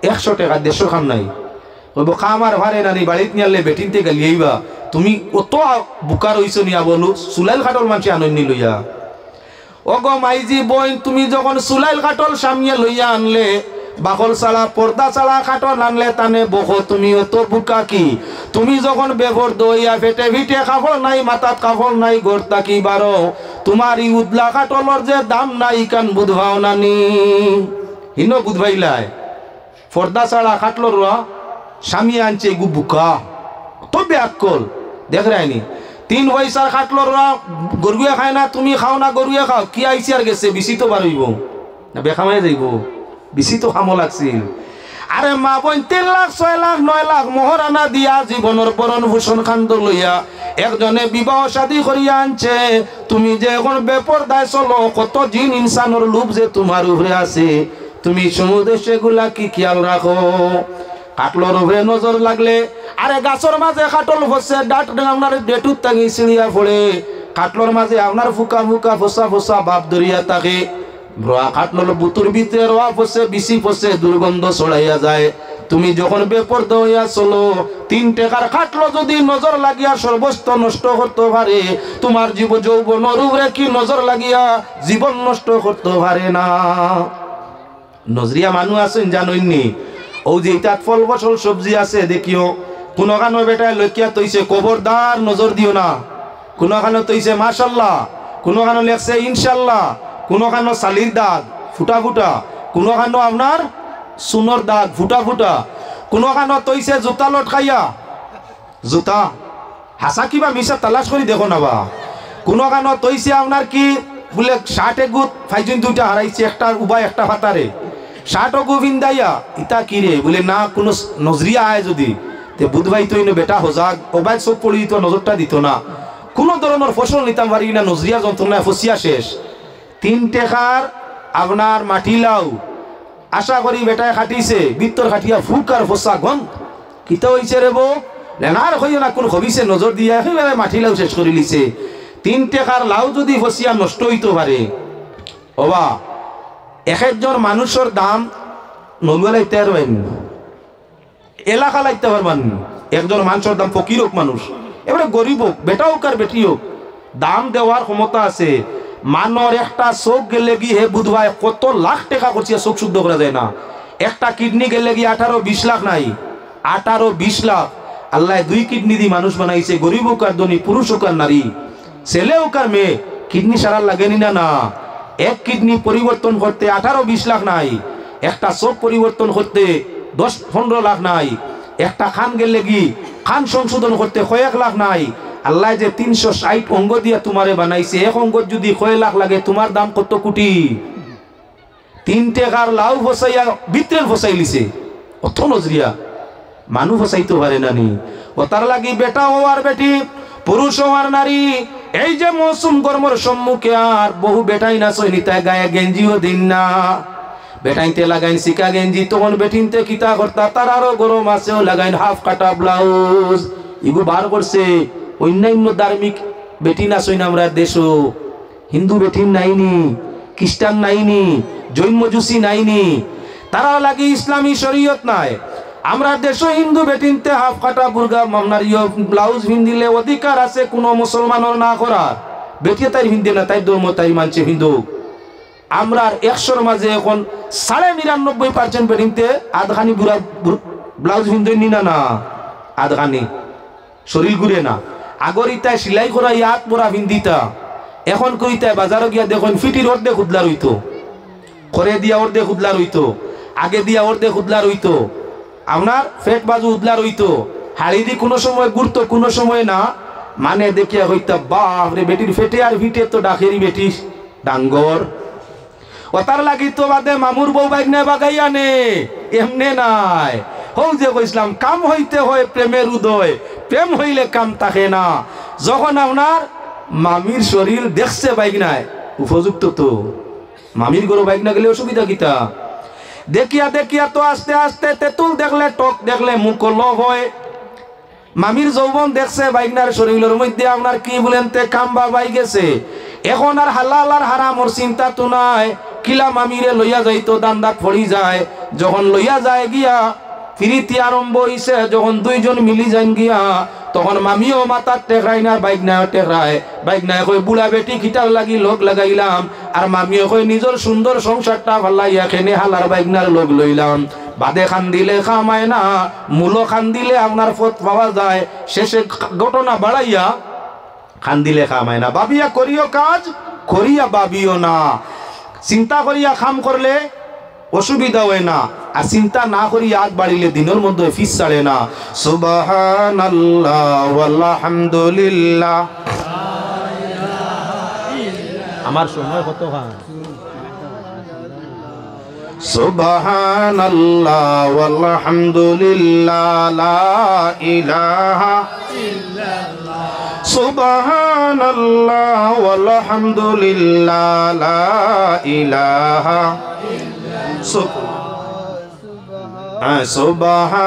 100 টাকা 150 খাম নাই কইব খামার ভারে নানি বাড়িতে নিয়ালে বেটিনতে গালিয়াইবা তুমি অত বুকার হইছো নিয়া বলু চুলাইল খাটল মানুষ আননি লইয়া ও গো মাইজি বইন তুমি যখন চুলাইল খাটল সামিয়ে লইয়া আনলে বাকল ছাড়া পর্দা ছাড়া খাটো নানলে তানে বকো তুমি অত বুকা কি তুমি যখন বেপর্দ হইয়া ফেটে ফিটে কাপড় নাই মাথাত কাপড় নাই গোর তাকি বারো তোমার ই উদলা খাটলর যে দাম নাই কান বুধভাও নানি হিন বুধভাইলাই পর্দা ছাড়া খাটলর স্বামী আনছে গু বুকা তবে আকল দেখ রায়নি 3 পয়সার খাটলর গরুয়ে খায় না তুমি খাও না গরুয়ে খাও কি আইসি আর গেছে বেশি তো বাড়ইব না বেখামাই যাইব বেশি তো খামো লাগছিল আরে মা বোন 3 লাখ 6 লাখ 9 লাখ মহারানা দিয়া জীবনের পরণ ভূষণ খান্দ লইয়া একজনে বিবাহ শাদী করিয়া আনছে তুমি যে এখন বেপরদায় চলো কত জিন ইনসানের লোভ যে তোমার উপরে আছে তুমি সমুদ্রে সেগুলা কি খেয়াল রাখো কাটলর উপরে নজর লাগলে আরে গাছর মাঝে কাটল ফসে ডাট আপনার ডেটুত তাগি সিঁড়িয়া পড়ে কাটলর মাঝে আপনার ফুকা ফুকা ফসা ফসা বাপ ধরিয়া থাকে রোয়া কাটলর বুতুর ভিতরে রোয়া ফসে বিসি ফসে দুর্গন্ধ ছড়াইয়া যায় তুমি যখন বেপরদ হইয়া চলো 3 টাকার খাটলো যদি নজর লাগিয়া সর্বস্ব নষ্ট করতে পারে তোমার জীব যৌবনের উপরে কি নজর লাগিয়া জীবন নষ্ট করতে পারে না নজরিয়া মানুষ আছেন জানইনি ও যে ইটাত ফল ফসল সবজি আছে দেখিও কোন কানো বেটায় লইকিয়া তৈছে খবরদার নজর দিও না কোন কানো তৈছে মাশাআল্লাহ কোন কানো লেখছে ইনশাআল্লাহ কোন কানো সালির দাগ ফুটা ফুটা কোন কানো আপনার সুনর দাগ ফুটা ফুটা কোন কানো তৈছে জুতা লটকাইয়া জুতা হাসা কিবা মিশা তালাশ করি দেখো না বা কোন কানো তৈছে আপনার কি বলে শার্টে গুত ফাইজুন দুইটা হারাইছে একটা উবাই একটা ফাতারে শার্টও গোবিন্দাইয়া ইতা কি রে বলে না কোনো নজরিয়া আয় যদি তে বুধভাই তো বেটা হজাক ওবাই চোখ পড়ি তো নজরটা দিত না কোনো ধরনের ফসল নিতাম পারি না নজরিয়া যন্ত্রণায় ফসিয়া শেষ 3 টাকার আপনার মাটি লাউ আশা করি বেটায় খাটিছে বিত্তর খাটিয়া ফুক আর ফসা গন কিতা হইছে রে বো লেনার হইও না কোন হবিছে নজর দিয়া একেবারে মাটি লাউ শেষ করে লিছে 3 টাকার লাউ যদি ফসিয়া নষ্ট হইতে পারে ওবা একজন মানুষের দাম নলুয়া লাইতে পারবেন এলাকা লাইতে পারবেন একজন মানুষের দাম ফকির হোক মানুষ এবারে গরিব হোক বেটা হোক আর বেটি হোক দাম দেওয়ার ক্ষমতা আছে মানর একটা চোখ গেলে গিয়ে হে বুধভাই কত লাখ টাকা করছে চোখ শুদ্ধ করা যায় না একটা কিডনি গেলে গিয়ে 18-20 লাখ নাই 18-20 লাখ আল্লাহ 2 কিডনি দিয়ে মানুষ বানাইছে গরিব হোক আর ধনী পুরুষ হোক আর নারী ছেলে হোক আর মেয়ে কিডনি সারা লাগেনি না না এক কিডনি পরিবর্তন করতে 18-20 লাখ নাই একটা চোখ পরিবর্তন করতে 10-15 লাখ নাই একটা খান গেলে কি খান সংশোধন করতে 1 লাখ নাই আল্লাহ যে 360 অঙ্গ দিয়া তোমারে বানাইছে এক অঙ্গ যদি 1 লাখ লাগে তোমার দাম কত কোটি 3 টাকার লাউ ফসাইয়া বিত্রেল ফসাই লিছে অত নজরিয়া মানুষ ফসাইতে পারে নানি ও তার লাগি বেটা ও আর বেটি পুরুষ ও আর নারী এই যে মৌসুম গরমের সম্মুখে আর বহু বেটাই না সৈনিতা গায়ে গেঞ্জিও দিন না বেটাইতে লাগাইন সিকা গেঞ্জি তখন বেটিনতে কিতা করতা তার আরো গরম আছেও লাগাইন হাফ কাটা ব্লাউজ এগুলো বার করছে অন্যান্য ধার্মিক বেটি না সৈন আমরা দেশও হিন্দু বেটিন নাইনি খ্রিস্টান নাইনি জৈন মজুসি নাইনি তারা লাগি ইসলামী শরীয়ত নাই আমরা দেশও হিন্দু বেটিনতে হাফ কাটা বুর্গা মামনার ব্লাউজ ভিন্দিলে অধিকার আছে কোনো মুসলমানের না করার বেটিয়ে তাই ভিন্দে না তাই ধর্ম তাই মানছে হিন্দু আমরা 100-র মাঝে এখন 99.5% বেটিনতে আধখানি বুড়া ব্লাউজ ভিন্দে নি না না আধখানি শরীর ঘুরে না আগর ইতায় সিলাই করা ইয়াত পরা ভিন্দিতা এখন কইতায় বাজারে গিয়া দেখুন ফিটির অর্ধেক উদলার হইতো করে দিয়া অর্ধেক উদলার হইতো আগে দিয়া অর্ধেক উদলার হইতো আপনার ফেট বাজু উদলার হইতো হাড়ি দি কোনো সময় ঘুরতো কোনো সময় না মানে দেখিয়া হইতা বাপ রে বেটির ফেটে আর ভিটে তো ডাকেরি বেটি ডাঙ্গর ও তার লাগি তো বাদে মামুর বউ বাইক নে বাগাইয়া নে এমনে নাই হও যে কইসলাম কাম হইতে হয় প্রেমের উদয় প্রেম হইলে কাম থাকে না যখন আপনার মামির শরীর দেখছে বাইক নাই উপযুক্ত তো মামির গরু বাইক না গেলে অসুবিধা কিতা দেখিয়া দেখিয়া তো আস্তে আস্তে তেঁতুল দেখলে টক দেখলে মুখ লোভ হয় মামির যৌবন দেখছে বাইকনার শরীরের মধ্যে আপনার কি বলেন তে কাম্বা বাই গেছে এখন আর হালাল আর হারামর চিন্তা তো নাই কিলা মামিরে লইয়া যাইতো দান্দাত পড়ি যায় যখন লইয়া যায় গিয়া ফিরিতি আরম্ভ হইছে যখন দুইজন মিলি যান গিয়া তখন মামিও মাথার টেকরাই না বাইক না টেকরায় বাইক না কই বুড়া বেটি খিটার লাগি লোক লাগাইলাম আর মামিও কই নিজের সুন্দর সংসারটা ভালাইয়া খেনে হালার বাইকনার লোক লইলাম বাদে খান দিলে খামায় না মূলো খান দিলে আপনার পথ পাওয়া যায় শেষে ঘটনা বাড়াইয়া খান দিলে খামায় না ভাবিয়া করিও কাজ করিয়া ভাবিও না চিন্তা করিয়া খাম করলে অসুবিধা হয় না আর চিন্তা না করিয়া আগ বাড়িলে দিনের মধ্যে ফিস ছাড়ে না সুবহানাল্লাহ আলহামদুলিল্লাহ আমার সময় কত খান সুবহানাল্লাহ আলহামদুলিল্লাহ লা ইলাহা ইল্লাল্লাহ সুবহানাল্লাহ আলহামদুলিল্লাহ লা ইলাহা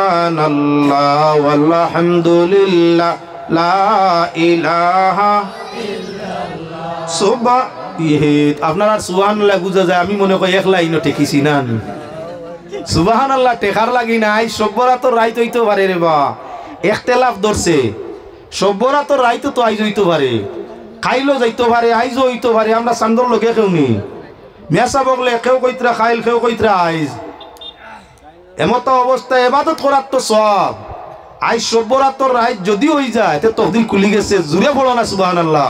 সুবহানাল্লাহ আলহামদুলিল্লাহ লা ইলাহা ইল্লাল্লাহ আপনার আর সুবহানাল্লাহ বুঝা যায় আমি মনে করি এক লাইনও ঠেকিছি না সুবহানাল্লাহ টেকার লাগি নাই সব্বরা তো রাইত হইতে পারে রে বা একতেলাফ ধরছে সব্বরা তো রাইত তো আইজ হইতে পারে খাইলো যাইতে পারে আইজও হইতে পারে আমরা চান্দর লোকে কেউ নি মেসা বগলে কেউ কইতরা খাইল কেউ কইতরা আইজ এমত অবস্থায় ইবাদত করার তো সব আইজ সব্বরাতর রাত যদি হয়ে যায় তে তকদির খুলি গেছে জুড়ে বলো না সুবহানাল্লাহ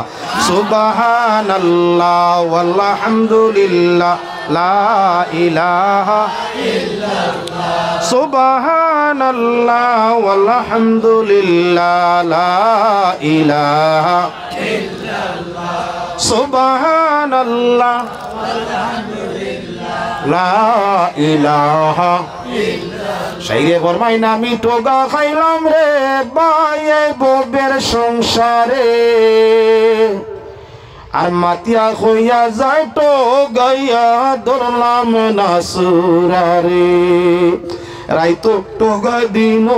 সুবহানাল্লাহ আলহামদুলিল্লাহ লা ইলাহা ইল্লাল্লাহ সুবহানাল্লাহ আলহামদুলিল্লাহ লা ইলাহা ইল্লাল্লাহ সুবহানাল্লাহ আলহামদুলিল্লাহ লা ইলাহা শাইরে ফরমাই না আমি টোগা খাইলাম রে বায়ে ববের সংসারে আর মাতিয়া হইয়া যায় টোগাইয়া ধরলাম না সুরারে রাইতো টোগায় দিন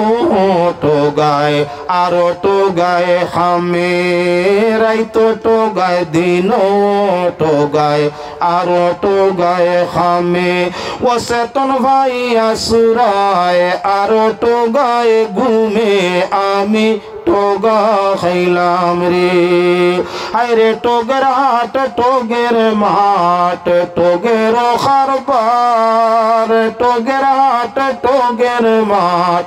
টোগায় আর টোগায় খামে রাইতো টোগায় দিন টোগায় আর টোগায় খামে ও সেতন ভাই আসুরায় আর টোগায় ঘুমে আমি টোগা খাইলাম রে আরে টোগের হাট টোগের মাঠ টোগের খারবার টোগের হাট টোগের মাঠ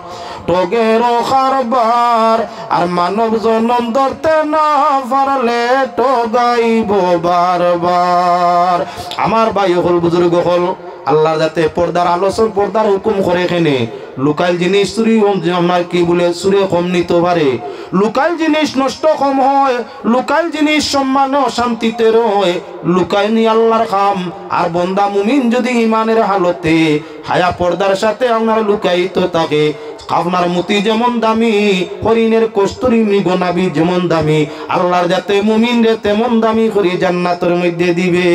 টোগের খারবার আর মানব জনম ধরতে না পারলে টোগাইব বারবার আমার ভাই হল বুজুর্গ হল আল্লাহ যাতে পর্দার আলোচন পর্দার হুকুম করে এখানে লোকাল জিনিস চুরি আপনার কি বলে চুরে কম নিতে পারে লোকাল জিনিস নষ্ট কম হয় লোকাল জিনিস সম্মানে অশান্তিতে রয় লুকাই নি আল্লাহর খাম আর বন্দা মুমিন যদি ইমানের হালতে হায়া পর্দার সাথে আপনার লুকাইতো থাকে আপনার মতি যেমন দামি হরিণের কস্তুরী মৃগনাবি যেমন দামি আল্লাহর যাতে মুমিন রে তেমন দামি করে জান্নাতের মধ্যে দিবে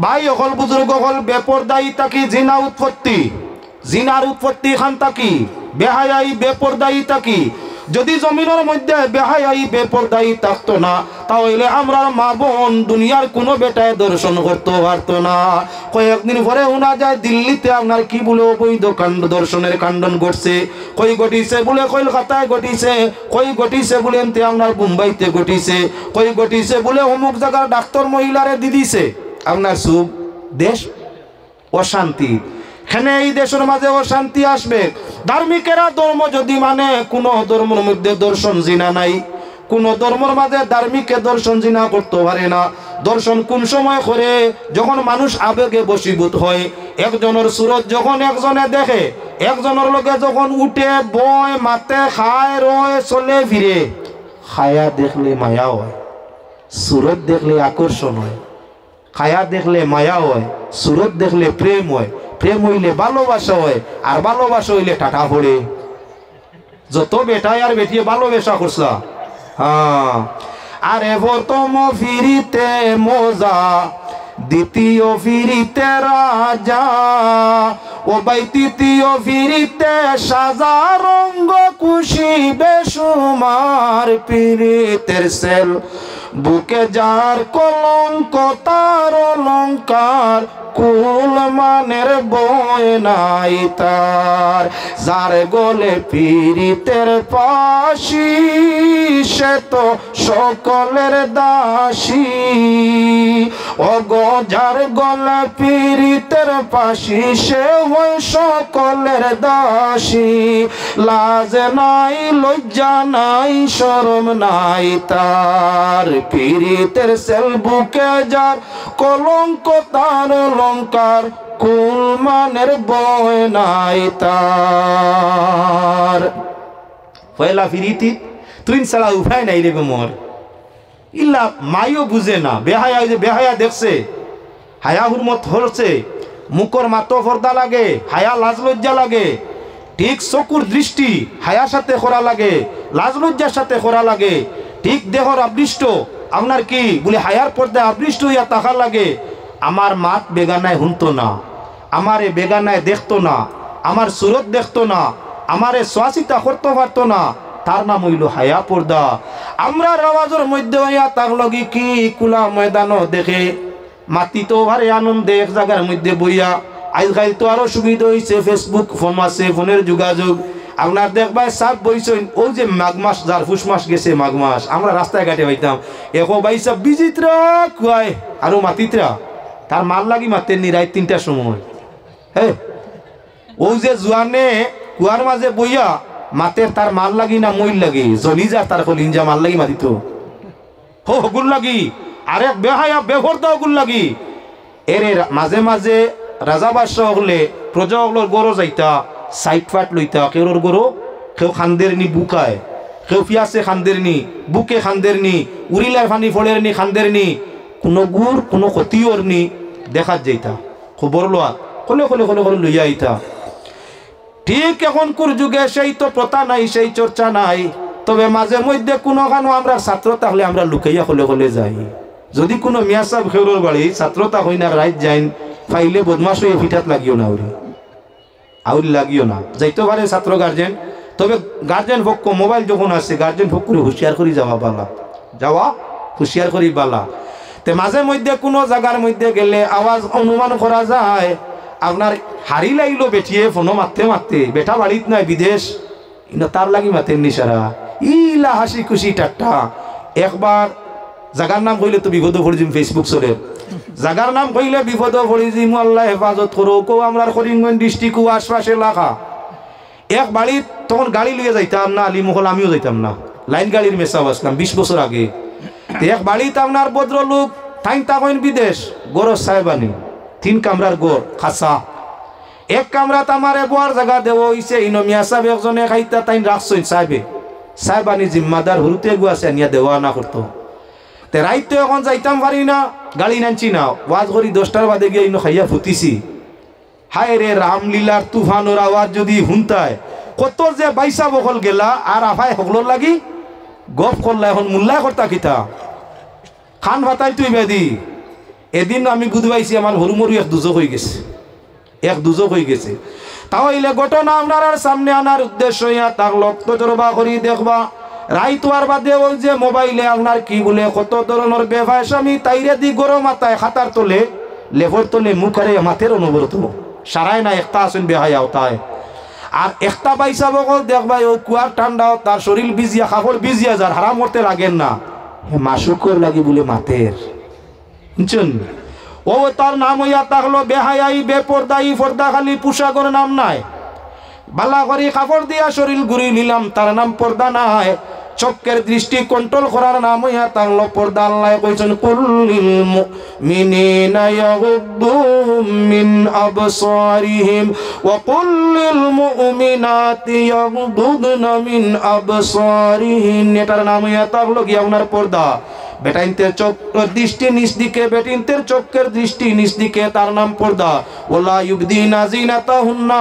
ভাই অকল বুজুর্গ হল বেপরদায়ী তাকি জিনা উৎপত্তি জিনার উৎপত্তি খান তাকি বেহায়াই বেপরদায়ী তাকি যদি জমিনের মধ্যে বেহায়াই বেপরদায়ী থাকতো না তাহলে আমরা মা বোন দুনিয়ার কোনো বেটায় দর্শন করতে পারতো না কয়েকদিন পরে শোনা যায় দিল্লিতে আপনার কি বলে অবৈধ কাণ্ড দর্শনের কাণ্ডন ঘটছে কই ঘটিছে বলে কলকাতায় ঘটিছে কই ঘটিছে বলে এনতে আপনার মুম্বাইতে ঘটিছে কই ঘটিছে বলে অমুক জায়গার ডাক্তার মহিলারে দি দিছে আপনার সুখ দেশ অশান্তি এখানে এই দেশের মাঝে অশান্তি আসবে ধার্মিকেরা ধর্ম যদি মানে কোন ধর্মের মধ্যে দর্শন জিনা নাই কোন ধর্মের মাঝে ধার্মিকে দর্শন জিনা করতে পারে না দর্শন কোন সময় করে যখন মানুষ আবেগে বশীভূত হয় একজনের সুরত যখন একজনে দেখে একজনের লগে যখন উঠে বয় মাতে খায় রয় চলে ফিরে খায়া দেখলে মায়া হয় সুরত দেখলে আকর্ষণ হয় খায়া দেখলে মায়া হয় সুরত দেখলে প্রেম হয় প্রেম হইলে ভালোবাসা হয় আর ভালোবাসা হইলে টাকা পড়ে যত বেটায় আর বেটিয়ে ভালোবাসা করছা হ্যাঁ আরে প্রথম ফিরিতে মজা দ্বিতীয় ফিরিতে রাজা ও ভাই তৃতীয় ফিরিতে সাজা রঙ্গ খুশি বেসুমার পীড়িতের সেল বুকে যার কলঙ্ক তার অলঙ্কার কুল মানের বয় নাই তার যার গলে পীড়িতের পাশি সে তো সকলের দাসী ওগো যার গলে পীড়িতের পাশি সে হয় সকলের দাসী লাজ নাই লজ্জা নাই শরম নাই তার পীড়িতের সেল বুকে যার কলঙ্ক তার অলঙ্কার কুল মানের বয় নাই তার পয়লা ফিরিতি তুই সালা উপায় নাই রে গোমর ইল্লা মাইও বুঝে না বেহায়া যে বেহায়া দেখছে হায়া হুরমত হচ্ছে মুখর মাতো পর্দা লাগে হায়া লাজ লজ্জা লাগে ঠিক চকুর দৃষ্টি হায়ার সাথে করা লাগে লাজ লজ্জার সাথে করা লাগে ঠিক দেহর আবৃষ্ট আপনার কি বলে হায়ার পর্দায় আবৃষ্ট হইয়া তাকা লাগে আমার মাত বেগানায় শুনতো না আমারে বেগানায় দেখতো না আমার সুরত দেখতো না আমারে শ্বাসিতা করতে পারতো না তার নাম হইল হায়া পর্দা আমরা আওয়াজের মধ্যে হইয়া তার লগি কি কুলা ময়দানও দেখে মাতি তো ভারে আনন্দে এক জায়গার মধ্যে বইয়া আজকাল তো আরো সুবিধা হয়েছে ফেসবুক ফোন আছে ফোনের যোগাযোগ আপনার দেখবাই সাপ বইছেন ও যে মাঘ মাস যার ফুস মাস গেছে মাঘ মাস আমরা রাস্তায় ঘাটে পাইতাম একো ভাই সব বিজিত্রা কুয়ায় আরো মাতিত্রা তার মাল লাগি মাতেননি রাত 3টার সময় হ্যাঁ ও যে জোয়ানে কুয়ার মাঝে বইয়া মাতের তার মাল লাগি না মই লাগি জলি যা তার কলিঞ্জা মাল লাগি মাতিত হো গুল লাগি আরে বেহায়া বেভরদা গুল লাগি এরে মাঝে মাঝে রাজা বাদশাহ হলে প্রজা হলোর গরো যাইতা সাইড ফাট লইতা কেউর গরো কেউ খান্দের নি বুকায় কেউ পিয়াসে খান্দের নি বুকে খান্দের নি উড়িলার ফানি ফলের নি খান্দের নি কোনো গুড় কোনো ক্ষতিওর নি দেখাত যাইতা খবর লোয়া কলে কলে কলে কলে লইয়া আইতা ঠিক এখনকার যুগে সেই তো প্রথা নাই সেই চর্চা নাই তবে মাঝে মধ্যে কোনো খানো আমরা ছাত্র থাকলে আমরা লুকাইয়া কলে কলে যাই যদি কোনো মিয়া সাহেব খেউরর বাড়ি ছাত্রতা হই না রাইত যাইন ফাইলে বদমাস হয়ে ফিটাত লাগিও না ওরে আউরি লাগিও না যাইতে পারে ছাত্র গার্জেন তবে গার্জেন পক্ষ মোবাইল যখন আসছে গার্জেন পক্ষ করে হুঁশিয়ার করে যাওয়া বালা যাওয়া হুঁশিয়ার করি বালা তে মাঝে মধ্যে কোনো জায়গার মধ্যে গেলে আওয়াজ অনুমান করা যায় আপনার হারি লাগলো বেঠিয়ে ফোনো মারতে মারতে বেটা বাড়িত নাই বিদেশ তার লাগি মাতেন নিশারা ইলা হাসি খুশি ঠাট্টা একবার জাগার নাম কইলে তো বিপদ পড়িম ফেসবুক চলে জাগার নাম কইলে বিপদ পড়িম আল্লাহ হেফাজত করো কেউ আমরা করিমগঞ্জ ডিস্ট্রিক্ট আশপাশে এলাকা এক বাড়িত তখন গাড়ি লিয়ে যাইতাম না আলিমহল আমিও যাইতাম না লাইন গাড়ির মেসা আসলাম 20 বছর আগে এক বাড়িতে আপনার ভদ্রলোক থাইন তাকইন বিদেশ গরজ সাহেবানি 3 কামরার গড় খাসা এক কামরাত আমার বোয়ার জায়গা দেব হইছে ইনো মিয়া সাহেব একজনে খাইতা তাইন রাখছইন সাহেবানি জিম্মাদার হুরুতে গুয়াছে নিয়া দেওয়া না করতো তে রাইতে এখন যাইতাম পারি না গাড়ি নানছি না ওয়াজ করি 10টার বাদে গিয়ে ইনো খাইয়া ফুটিছি হায় রে রামলীলার তুফানোর আওয়াজ যদি হুনতায় কত যে বাইসা বকল গেলা আর আফাই হকলোর লাগি গপ করলা এখন মুল্লা করতা কিতা খান ভাতাই তুই বেদি এদিন আমি বুধবাইছি আমার হরুমরু এক দুজক হয়ে গেছে তাহলে ঘটনা আপনার সামনে আনার উদ্দেশ্য হইয়া তার লক্ষ্য জরবা করি দেখবা রাইতোয়ার বাদে ওই যে মোবাইলে আপনার কি বলে কত ধরনের বেফায়সামি তাইরে দি গরম মাথায় খাতার তোলে লেফর তোলে মুখারে মাথের অনুবরত সারাই না একটা আসেন বেহায়া ওতায় আর একটা বাইসা বকল দেখবা ও কুয়ার ঠান্ডা তার শরীর বিজিয়া কাপড় বিজিয়া যার হারাম করতে লাগেন না মাসুকর লাগি বলে মাথের বুঝছেন ও তার নাম হইয়া থাকলো বেহায়াই বেপরদাই পর্দা খালি পোশাকর নাম নাই বালা করি কাপড় দিয়া শরীর ঘুরি নিলাম তার নাম পর্দা নাই চোখের দৃষ্টি কন্ট্রোল করার নাম হইয়া থাকলো পর্দা আল্লাহ কইছেন কুল্লিল মুমিনিনা ইয়াগুদ্দু মিন আবসারিহিম ওয়া কুল্লিল মুমিনাতি ইয়াগুদ্দুনা মিন আবসারিহিন এটার নাম হইয়া থাকলো কি আপনার পর্দা বেটাইনতের চোখের দৃষ্টি নিচ দিকে বেটিনতের চোখের দৃষ্টি নিচ দিকে তার নাম পর্দা ওয়ালা ইউবদিনা জিনাতাহুন্না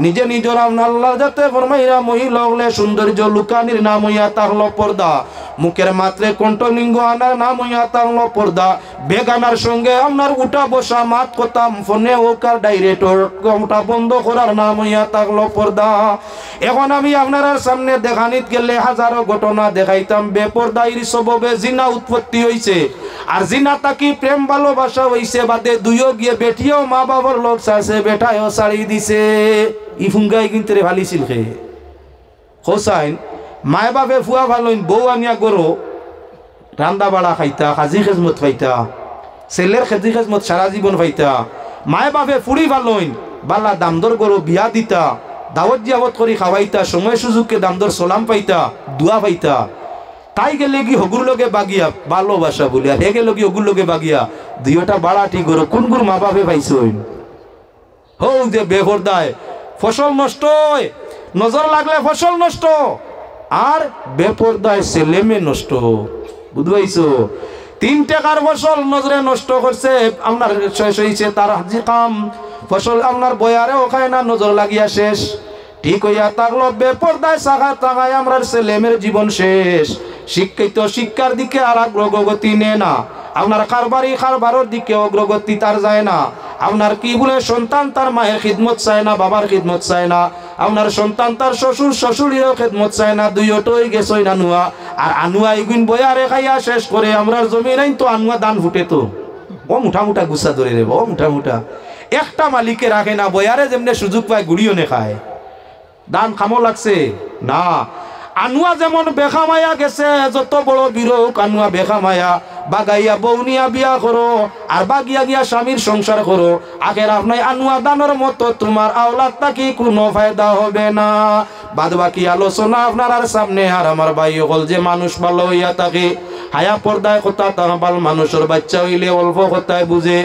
নিজে নিজের আল্লাহ যাতে ফরমাইরা মহিলা হলে সৌন্দর্য লুকানির নাম হইয়া তাহলো পর্দা মুখের মাত্রে কণ্ঠলিঙ্গ আনার নাম হইয়া তাহলো পর্দা বেগানার সঙ্গে আপনার উঠা বসা মাত কথা ফোনে ওকার ডাইরেক্টর ওটা বন্ধ করার নাম হইয়া তাহলো পর্দা এখন আমি আপনার সামনে দেখানিত গেলে হাজারো ঘটনা দেখাইতাম বেপর্দাইর সববে জিনা উৎপত্তি হইছে আর জিনা তাকি প্রেম ভালোবাসা হইছে বাদে দুইও গিয়ে বেটিও মা বাবার লোক চাইছে বেটায়ও ছাড়ি দিছে ই ফুঙ্গাই কিন্তু ভালিছিল খে হোসাইন মায় বাপে ফুয়া ভালোইন বউ আনিয়া গরো রান্দা বাড়া খাইতা খাজি খেজমত খাইতা ছেলের খেজি খেজমত সারা জীবন খাইতা মায় বাপে ফুড়ি ভালোইন বালা দামদর গরো বিয়া দিতা দাওয়াত জিয়াবত করি খাওয়াইতা সময় সুযোগকে দামদর সালাম পাইতা দুয়া পাইতা তাই গেলে কি হগুর লগে বাগিয়া ভালোবাসা বলি আর হে গেল কি হগুর লগে বাগিয়া দুইটা বাড়াটি গরো কোন কোন মা বাপে পাইছইন হো যে বেহরদায় ফসল নষ্ট নজর লাগলে ফসল নষ্ট আর বেপরদায় ছেলেমে নষ্ট বুঝবাইছো 3 টাকার ফসল নজরে নষ্ট করছে আপনার শেষ হইছে তার হাজি কাম ফসল আপনার বয়ারে ওখানে না নজর লাগিয়া শেষ ঠিক হইয়া থাকলো বেপরদায় সাগা তাগায় আমরা ছেলেমের জীবন শেষ শিক্ষিত শিক্ষার দিকে আর অগ্রগতি নেয় না আপনার কারবারের দিকে অগ্রগতি তার যায় না আপনার কি বলে সন্তান তার মায়ের খিদমত চায় না বাবার খিদমত চায় না আপনার সন্তান তার শ্বশুরেরও খিদমত চায় না দুইটাই গেছই না নুয়া আর আনুয়া এগুন বয়ারে খাইয়া শেষ করে আমরা জমি নাই তো আনুয়া দান ফুটে তো ও মুঠা মুঠা গুছা ধরে রে ও মুঠা মুঠা একটা মালিকে রাখে না বয়ারে যেমনে সুযোগ পায় গুড়িও নে খায় দান খামো লাগছে না আনুয়া যেমন বেখামায়া গেছে যত বড় বিরোক আনুয়া বেখামায়া বাগাইয়া বৌনিয়া বিয়া করো আর বাগিয়া গিয়া স্বামীর সংসার করো আগের আপনার আনুয়া দানের মতো তোমার আওলাদ তাকি কোনো ফায়দা হবে না বাদ বাকি আলোচনা আপনার আর সামনে আর আমার ভাই হল যে মানুষ ভালো হইয়া থাকে হায়া পর্দায় কথা তাহবাল মানুষের বাচ্চা হইলে অল্প কথায় বুঝে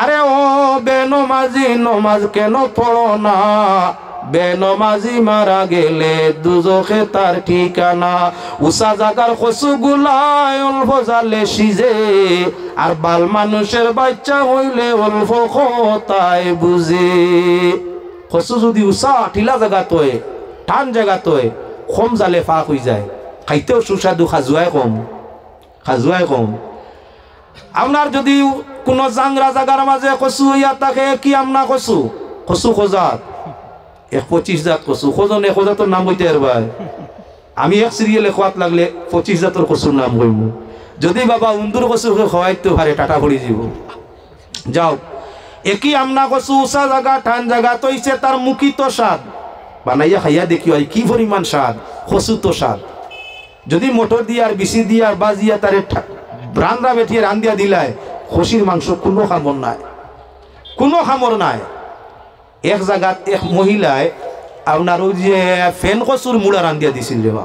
আরে ও বেনমাজি নমাজ কেন পড়ো না বেনমাজি মারা গেলে দুজখে তার ঠিকানা উষা জাগার কচু গুলায় অল্প জালে সিজে আর বাল মানুষের বাচ্চা হইলে অল্প কথায় বুঝে কচু যদি উষা টিলা জায়গাত হয় টান জায়গাত হয় কম জালে ফাঁক হয়ে যায় খাইতেও সুস্বাদু খাজুয়াই কম আপনার যদি কোনো জাংরা জাগার মাঝে কচু হইয়া থাকে কি আমনা কচু খোজাত 25 জাত কচু খোঁজন 1 জাতর নাম হইতে আর ভাই আমি এক সিরিয়ালে খোয়াত লাগলে 25 জাতর কচুর নাম কইব যদি বাবা উন্দুর কচু খাওয়াইতে পারে টাটা পড়ি যাব যাও একই আমনা কচু উষা জায়গা ঠান জায়গা তৈছে তার মুখী তো স্বাদ বানাইয়া খাইয়া দেখি হয় কি পরিমাণ স্বাদ কচু তো স্বাদ যদি মোটর দিয়ে আর বিসি দিয়ে আর বাজিয়া তারে রান্না বেঠিয়ে রান্দিয়া দিলায় খসির মাংস কোনো খামর নাই এক জায়গাত এক মহিলায় আপনার ওই যে ফেন কচুর মুড়া রান্দিয়া দিছিল রে বা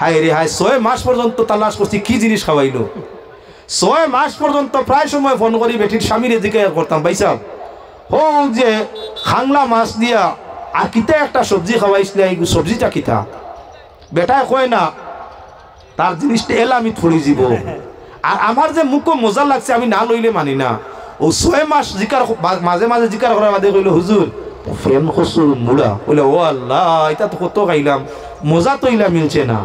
হাই রে হাই 6 মাস পর্যন্ত তালাশ করছি কি জিনিস খাওয়াইলো 6 মাস পর্যন্ত প্রায় সময় ফোন করি বেটির স্বামীর এদিকে করতাম ভাই সাহেব ও যে খাংলা মাছ দিয়া আর কিতা একটা সবজি খাওয়াইছিলে এই সবজিটা কিতা বেটায় কয় না তার জিনিসটা এলামিত ফুড়ি যাব আর আমার যে মুখ মজা লাগছে আমি না লইলে মানি না ও 6 মাস জিকার মাঝে মাঝে জিকার করার বাদে কইলো হুজুর ফেন কচুর মুড়া বলে ও আল্লাহ এটা তো কত খাইলাম মজা তো ইলা মিলছে না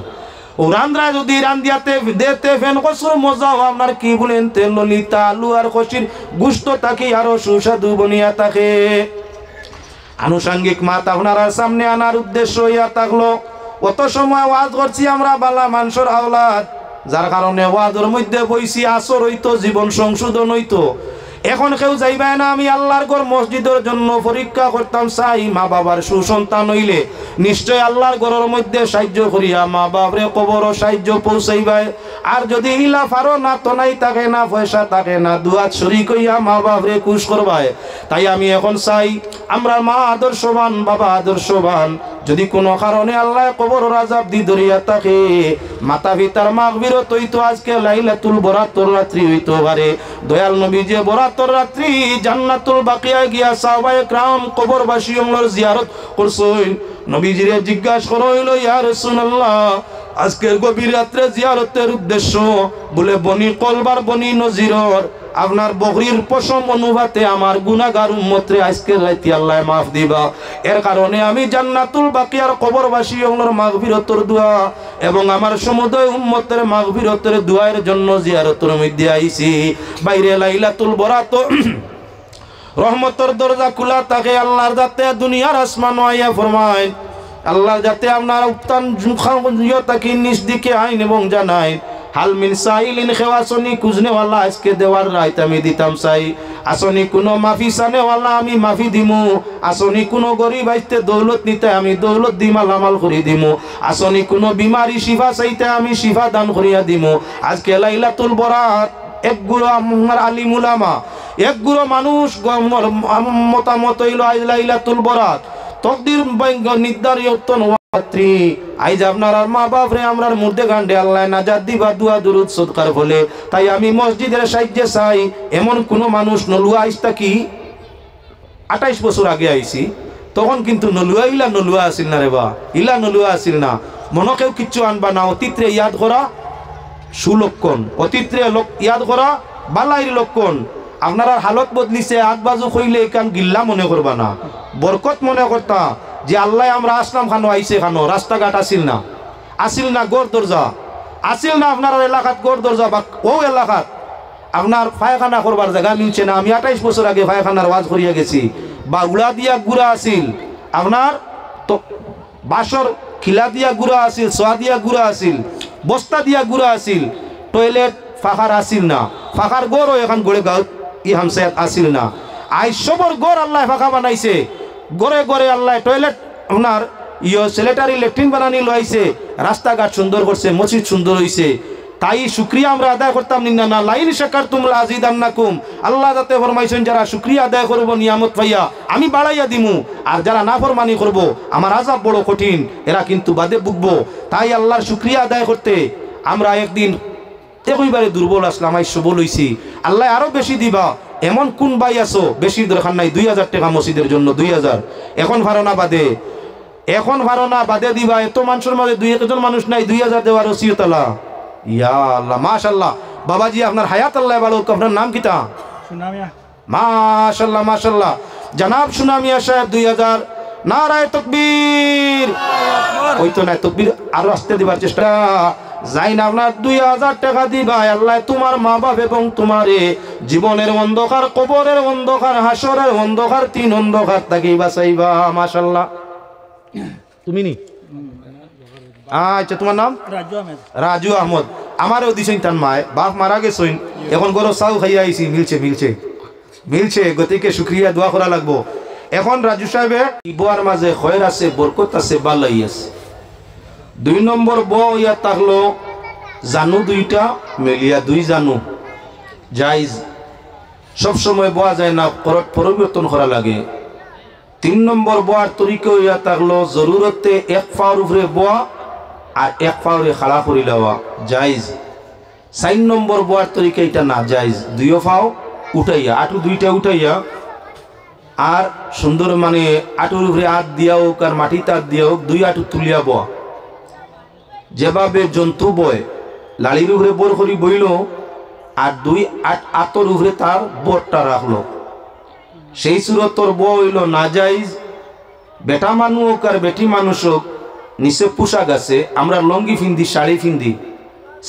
ও রান্দ্রা যদি রান্দিয়াতে দেতে ফেন কচুর মজা আপনার কি বলেন তেল ললিতা আলু আর কষির গুস্ত থাকি আরো সুস্বাদু বনিয়া থাকে আনুষঙ্গিক মাত আপনার সামনে আনার উদ্দেশ্য হইয়া থাকলো কত সময় ওয়াজ করছি আমরা বালা মানুষের আওলাদ যার কারণে ওয়াজের মধ্যে বইছি আসর হইতো জীবন সংশোধন হইতো এখন কেউ যাইবে না আমি আল্লাহর ঘর মসজিদের জন্য পরীক্ষা করতাম চাই মা বাবার সুসন্তান হইলে নিশ্চয় আল্লাহর ঘরের মধ্যে সাহায্য করিয়া মা বাবরে কবরও সাহায্য পৌঁছাইবাই আর যদি ইলা ফারো না তো নাই থাকে না পয়সা থাকে না দুয়াত শরীক হইয়া মা বাবরে খুশ করবায় তাই আমি এখন চাই আমরা মা আদর্শবান বাবা আদর্শবান যদি কোনো কারণে আল্লাহ কবরের আযাব দি ধরিয়া থাকে মাতা পিতার মাগফিরাত হইতো আজকে লাইলাতুল বরাতর রাত্রি হইতো পারে দয়াল নবী যে বরাতর রাত্রি জান্নাতুল বাকিয়া গিয়া সাহাবায়ে کرام কবরবাসী আমলর জিয়ারত করছেন নবীজিরে জিজ্ঞাসা করা হইল ইয়া রাসূলুল্লাহ আজকের গভীর রাত্রে জিয়ারতের উদ্দেশ্য বলে বনি কলবার বনি নজিরর আপনার বকরির পশম অনুভাতে আমার গুনাহগার উম্মতরে আজকের রাতে আল্লাহ মাফ দিবা। এর কারণে আমি জান্নাতুল বাকিয়ার কবরবাসী ওগুলোর মাগফিরতের দোয়া এবং আমার সমুদয় উম্মতের মাগফিরতের দোয়ার জন্য জিয়ারতের মধ্যে আইছি। বাইরে লাইলাতুল বরাত রহমতের দরজা খোলা থাকে। আল্লাহর যাতে দুনিয়ার আসমান আইয়া ফরমায়, আল্লাহ যাতে আপনার উত্তান তাকে নিজ দিকে আইন এবং জানাই হাল মিন সাইলিন খেওয়াসনি কুজনেওয়ালা আজকে দেওয়ার রাইত আমি দিতাম চাই। আসনি কোনো মাফি সানেওয়ালা আমি মাফি দিমু। আসনি কোনো গরিব আইতে দৌলত নিতে আমি দৌলত দিমাল আমাল করি দিমু। আসনি কোনো বিমারি শিফা চাইতে আমি শিফা দান করিয়া দিমু। আজকে লাইলাতুল বরাত এক গুরু আমার আলিম উলামা এক গুরু মানুষ মতামত হইল আজ লাইলাতুল বরাত তকদির নির্ধারিত রাত্রি। আইজ আপনার আর মা বাপ রে আমরার মুর্দে গান্ডে আল্লাহ নাজাত দিবা দুয়া দুরুদ সদকার বলে। তাই আমি মসজিদের সাহায্যে চাই এমন কোন মানুষ নলুয়া আইসতা কি 28 বছর আগে আইছি তখন কিন্তু নলুয়া আসিল না রে বা ইলা নলুয়া আসিল না। মনকেও কিচ্ছু আনবা না। অতীতরে ইয়াদ করা সুলক্ষণ, অতীতরে ইয়াদ করা বালাইর লক্ষণ। আপনার হালত বদলিছে আগ বাজু কইলে এখান গিল্লা মনে করবা না, বরকত মনে করতা যে আল্লাহ আমরা আসলাম খানো আইসে খানো। রাস্তাঘাট আসিল না গড় দরজা আসিল না আপনার এলাকাত গড় দরজা বা ও এলাকাত আপনার পায়খানা করবার জায়গা মিলছে না। আমি 28 বছর আগে পায়খানার ওয়াজ করিয়া গেছি। বা উড়া দিয়া গুড়া আসিল আপনার তো বাসর খিলা দিয়া গুড়া আসিল, সোয়া দিয়া গুড়া আসিল, বস্তা দিয়া গুড়া আসিল, টয়লেট ফাঁকার আসিল না। ফাঁকার গড়ও এখন গড়ে গাঁত ই হামসায়াত আসিল না। আই সবর গড় আল্লাহ ফাঁকা বানাইছে। গড়ে গড়ে আল্লাহ টয়লেট আপনার স্যানিটারি ল্যাট্রিন বানানি লইছে, রাস্তাঘাট সুন্দর করছে, মসজিদ সুন্দর হইছে। তাই শুকরিয়া আমরা আদায় করতাম না। লাইন শাকারতুম লাযিদান্নাকুম। আল্লাহ যাতে ফরমাইছেন যারা শুকরিয়া আদায় করব নিয়ামত পাইয়া আমি বাড়াইয়া দিমু, আর যারা নাফরমানি করব আমার আযাব বড় কঠিন, এরা কিন্তু বাদে ভুগবো। তাই আল্লাহর শুকরিয়া আদায় করতে আমরা একদিন একইবারে দুর্বল আসলাম, আই সবল হইছি। আল্লাহ আরো বেশি দিবা। এমন কোন ভাই আছো বেশি দরকার নাই 2000 টাকা মসজিদের জন্য 2000 এখন ভাড়া বাদে দিবা। এত মানুষের মাঝে 2-1 মানুষ নাই 2000 দেওয়ার ওসিয়ত আল্লাহ। ইয়া আল্লাহ মাশাআল্লাহ। বাবাজি আপনার হায়াত আল্লাহ ভালো। আপনার নাম কিতা? সুনামিয়া। মাশাআল্লাহ জনাব সুনামিয়া সাহেব 2000। নারায়ে তাকবীর। ওই তো না তাকবীর আরো আসতে দিবার চেষ্টা যাই না। আপনার 2000 টাকা দিবা। আল্লাহ তোমার মা বাপ এবং তোমারে জীবনের অন্ধকার, কবরের অন্ধকার, হাসরের অন্ধকার, 3 অন্ধকার তাকে বাঁচাইবা। মাশাআল্লাহ। তুমি নি? আচ্ছা তোমার নাম? রাজু আহমদ। আমারও দিছেন তার মায় বাপ মারা গেছেন, এখন গরো চাউ খাইয়া আইছি। মিলছে গতিকে শুক্রিয়া দোয়া করা লাগবো। এখন রাজু সাহেবে ইবোয়ার মাঝে খয়ের আছে, বরকত আছে, বালাই আছে। 2 নম্বর ব ইয়া থাকলো জানু 2টা মেলিয়া 2 জানু জাইজ। সবসময় বোয়া যায় না, পরিবর্তন করা লাগে। 3 নম্বর বোয়ার তরিকা ইয়া থাকলো জরুরতে 1 পাওয়ার উপরে বোয়া আর 1 পাওয়ারে খাড়া করি লওয়া জাইজ। 4 নম্বর বোয়ার তরিকা এটা না জাইজ। 2 পাও উঠাইয়া আটু 2টা উঠাইয়া আর সুন্দর মানে আটুর উপরে হাত দিয়া হোক আর মাটিতে হাত দিয়া হোক 2 আটু তুলিয়া বোয়া। যেভাবে জন্তু বয় লাড়ির উপরে বোর করি বইল আর 2 আতর উপরে তার বোরটা রাখলো, সেই সুরতর ব হইল না জাইজ। বেটা মানুষ হোক আর বেটি মানুষ হোক নিচে পোশাক আছে, আমরা লঙ্গি ফিন্দি, শাড়ি ফিন্দি,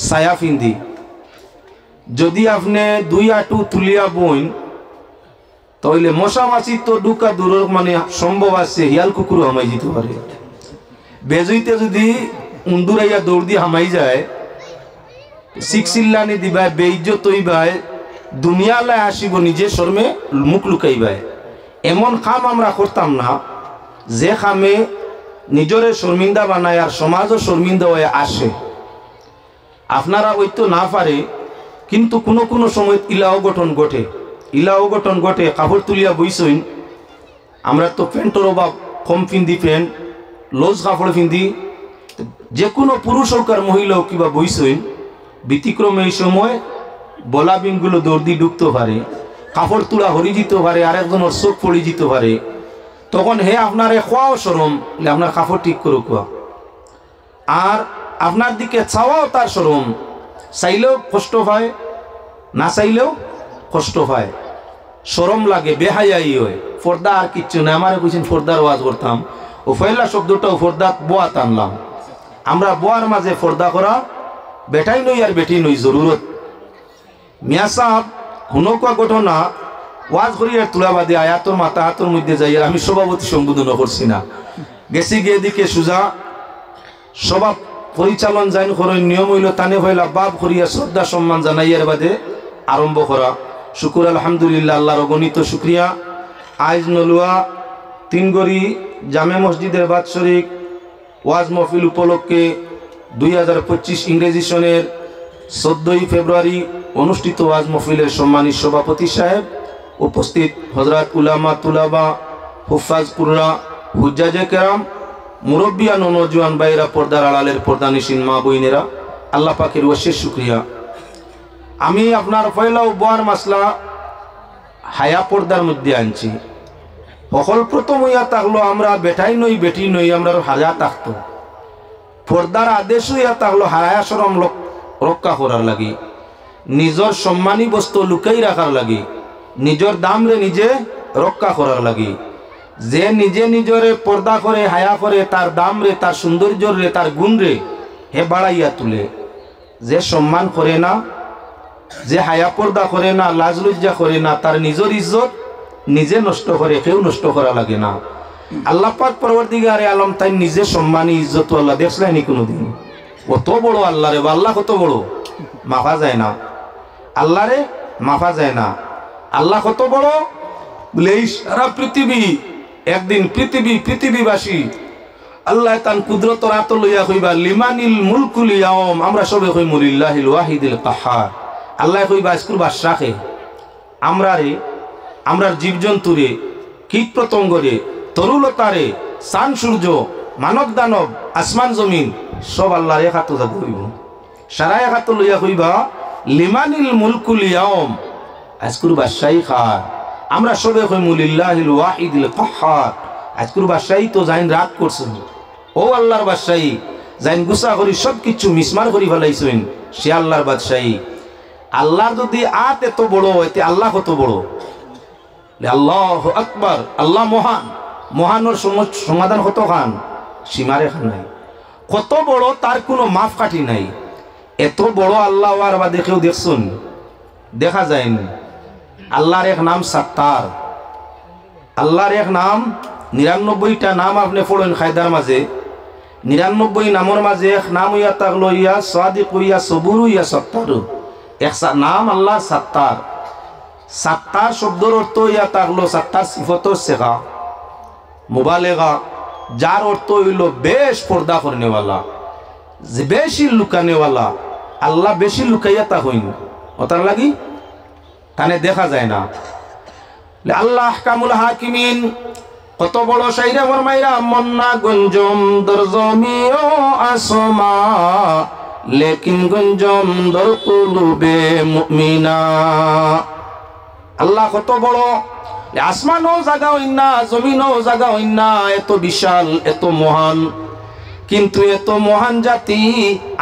ছায়া ফিন্দি। যদি আপনি 2 আটু তুলিয়া বইন তাহলে মশা মাছি তো ঢুকা দূর মানে সম্ভব আছে, হিয়াল কুকুর হামাই যেতে পারে। বেজইতে যদি উন্দুরাইয়া দৌড় দিয়ে হামাই যায়, সিক্সিল্লানি দিবাই, বেইজ্জত হইবাই, দুনিয়ালায় আসিব নিজে শর্মে মুখ লুকাইবাই। এমন কাম আমরা করতাম না যে কামে নিজরে শর্মিন্দা বানায় আর সমাজও শর্মিন্দা হয়ে আসে। আপনারা হয়তো না পারে, কিন্তু কোনো সময় ইলা অঘটন ঘটে। কাপড় তুলিয়া বইসইন, আমরা তো প্যান্টর অভাব, কম ফিন্দি প্যান্ট, লজ কাপড় ফিন্দি, যে কোনো পুরুষ হোক আর মহিলা হোক কিবা বইসইন, ব্যতিক্রমে এই সময় বলাবিনগুলো দৌড় দিয়ে ঢুকতে পারে, কাপড় তুলা হরি যেতে পারে, আরেকজনের চোখ পড়ে যেতে পারে। তখন হে আপনার খোয়াও সরম আপনার কাপড় ঠিক করো কোয়া। আর আপনার দিকে চাওয়াও তার শরম, চাইলেও কষ্ট পায়, না চাইলেও কষ্ট পায়, শরম লাগে, বেহায়াই হয়। পর্দা আর কিচ্ছু না। আমার কইছেন পর্দার ওয়াজ করতাম, ও ফয়লা শব্দটাও পর্দা বোয়া টানলাম। আমরা বোয়ার মাঝে পর্দা করা বেটাই নই আর বেটি নই, জরুরত। মিয়া সাহেব হুনকা ঘটনা ওয়াজ করি আর তুলা বাদে আয়াতর মাথা হাতর মধ্যে যাই, আর আমি সভাপতি সম্বোধন করছি না, গেছি গিয়ে দিকে সুজা সভা পরিচালন যাইন করেন, নিয়ম হইল তানে হইলা বাপ করিয়া শ্রদ্ধা সম্মান জানাইয়ার বাদে আরম্ভ করা। শুকুর আলহামদুলিল্লাহ, আল্লাহর অগণিত শুক্রিয়া। আইজ নলুয়া তিনগড়ি জামে মসজিদের বাৎসরিক ওয়াজ মহফিল উপলক্ষে 2025 ইংরেজি সনের 14ই ফেব্রুয়ারি অনুষ্ঠিত ওয়াজ মহফিলের সম্মানিত সভাপতি সাহেব, উপস্থিত হযরত উলামা তুলাবা, হুফাজ কুররা, হুজ্জাজে কেরাম, মুরব্বিয়ান ও নওজোয়ান ভাইরা, পর্দার আড়ালের পর্দানিশীন মা বইনেরা, আল্লাহ পাকের অশেষ শুকরিয়া। আমি আপনার পয়লা বোয়ার মাসলা হায়া পর্দার মধ্যে আনছি। সকল প্রথম হইয়া থাকলো আমরা বেটাই নই বেটি নই, আমরা হায়া থাকতো। পর্দার আদেশ হইয়া থাকলো হায়া শরম রক্ষা করার লাগি, নিজের সম্মানী বস্তু লুকাই রাখার লাগি, নিজের দাম রে নিজে রক্ষা করার লাগি। যে নিজে নিজরে পর্দা করে হায়া করে, তার দাম রে, তার সৌন্দর্য রে, তার গুণ রে হে বাড়াইয়া তুলে। যে সম্মান করে না, যে হায়া পর্দা করে না, লাজ লজ্জা করে না, তার নিজের ইজ্জত নিজে নষ্ট করে, কেউ নষ্ট করা লাগে না। আল্লাহ পাক পরবর্তীকারে আলম তাই নিজে সম্মানী ইজ্জত আল্লাহ দেখলেনি কোনোদিন। কত বড় আল্লাহ রে, আল্লাহ কত বড়, মাফা যায় না। আল্লাহ রে মাফা যায় না। আল্লাহ কত বড় বলে এই সারা পৃথিবী একদিন পৃথিবীবাসী আল্লাহ তান কুদরতর আত লইয়া কইবা লিমানিল মুলকুল ইয়াউম, আমরা সবে কই মুলিল্লাহিল ওয়াহিদিল কাহ্হার। আল্লাহ কইবা আজকুর বাদশাহে, আমরার জীবজন্তুরে, কীট পতঙ্গরে, তরুলতারে, চান সূর্য, মানব দানব, আসমান জমিন সব আল্লাহর এক হাতে কইব। সারা এক হাতে লইয়া কইবা লিমানিল মুলকুল ইয়াউম, আজকুর বাদশাহী খার। আমরা সবে কই মুলিল্লাহিল ওয়াহিদিল কাহ্হার। আজকুর বাদশাহী তো যাইন রাত করছেন, ও আল্লাহর বাদশাহী যাইন গুসা করি সব কিছু মিসমার করি ফেলাইছেন, সে আল্লাহর বাদশাহী। আল্লাহর যদি আত এত বড় হইতে আল্লাহ কত বড়, আল্লাহু আকবার, আল্লাহ মহান। মহানোর সমাধান কত খান, সীমারে খান নাই, কত বড় তার কোনো মাফ কাঠি নাই। এত বড় আল্লাহ আর বা দেখেও দেখছুন, দেখা যায়নি। আল্লাহর এক নাম সাত্তার। আল্লাহর এক নাম, 99টা নাম আপনি পড়েন খায়দার মাঝে, 99 নামের মাঝে এক নাম হইয়া থাকলো ইয়া সাদিক হইয়া সবুর ইয়া সত্তার। এক নাম আল্লাহ সাত্তার। সাত্তার শব্দের অর্থ ইয়া থাকলো সাত্তার সিফতর শেখা মুবালেগা, যার অর্থ হইল বেশ পর্দা করনেওয়ালা, যে বেশি লুকানেওয়ালা। আল্লাহ বেশি লুকাইয়া তা হইন, ওটার লাগি তানে দেখা যায় না। আল্লাহ আহকামুল হাকিমিন, কত বড় শাইরা ফরমাইরা মন্না গঞ্জম দর জমিও আসমা, লেকিন গঞ্জম দর কুলুবে মুমিনা। আল্লাহ কত বড়, আসমানও জায়গা হইন না, জমিনও জায়গা হইন না, এত বিশাল, এত মহান। কিন্তু এত মহান জাতি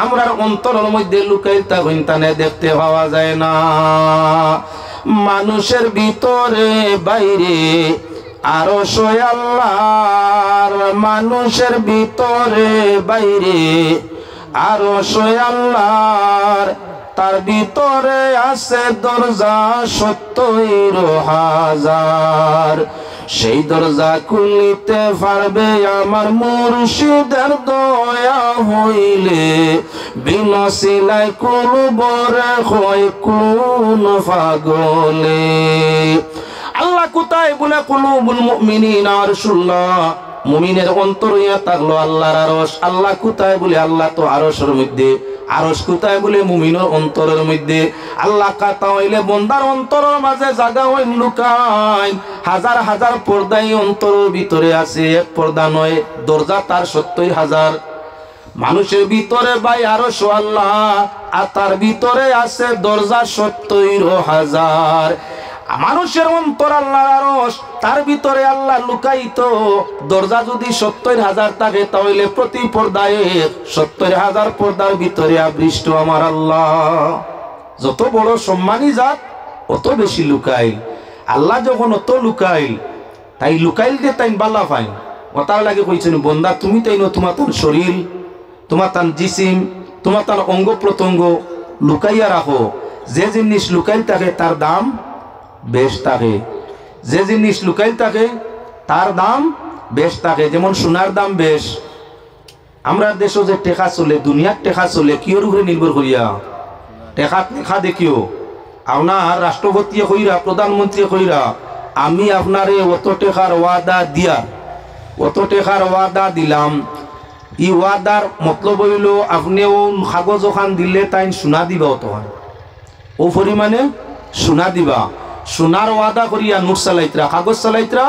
আমরার অন্তরের মধ্যে লুকাইতা হইন, তানে দেখতে পাওয়া যায় না। মানুষের ভিতরে বাইরে আরশ আল্লাহর, মানুষের ভিতরে বাইরে আরশ আল্লাহর, তার ভিতরে আছে দরজা 70,000। সেই দরজা খুলিতে পারবে আমার মুর্শিদের দয়া হইলে, বিনা সিলাই কুলবরে হয় কোন পাগলে। আল্লাহ কোথায় বলে কুলুবুল মুমিনিনা আরশুল্লাহ, মুমিনের অন্তর হইয়া থাকলো আল্লাহর আরশ। আল্লাহ কোথায় বলে, আল্লাহ তো আরশের মধ্যে। আরশ কোথায় বলে, মুমিনের অন্তরের মধ্যে। আল্লাহ কথা হইলে বন্দার অন্তরের মাঝে জায়গা হইন লুকায়, হাজার হাজার পর্দাই অন্তরের ভিতরে আছে, এক পর্দা নয়, দরজা তার 70,000। মানুষের ভিতরে ভাই আরশ আল্লাহ, আর তার ভিতরে আছে দরজা 70,000। মানুষের অন্তর আল্লাহর আরশ, তার ভিতরে আল্লাহ লুকায়িত। দরজা যদি ৭০,০০০ থাকে তাহলে প্রতি পর্দায় ৭০,০০০ পর্দার ভিতরে আবৃষ্ট আমার আল্লাহ। যত বড় সম্মানী জাত অত বেশি লুকাইল। আল্লাহ যখন অত লুকাইল, তাই লুকাইল দিয়ে তাই বাল্লা পাইন। ওটার লাগে কইছেন বন্দা তুমি তাই তোমার তার শরীর, তোমার তার জিসিম, তোমার তার অঙ্গ প্রত্যঙ্গ লুকাইয়া রাখো। যে জিনিস লুকাইল থাকে তার দাম বেশ থাকে, যে জিনিস লুকাইল থাকে তার দাম বেশ থাকে। যেমন সোনার দাম বেশ। আমরা দেশে যে টেকা চলে, দুনিয়ার টেকা চলে কিয়র উপরে নির্ভর করিয়া? টেকা লেখা দেখিও আপনার রাষ্ট্রপতি কইরা, প্রধানমন্ত্রী কইরা আমি আপনারে অত টেকার ওয়াদা দিয়া, অত টেকার ওয়াদা দিলাম। ই ওয়াদার মতলব হইল আপনিও কাগজ ওখান দিলে তাই সোনা দিবা, অতখান ও পরিমাণে সোনা দিবা। সোনার ওয়াদা করিয়া নোট চালাইতরা, কাগজ চালাইতরা।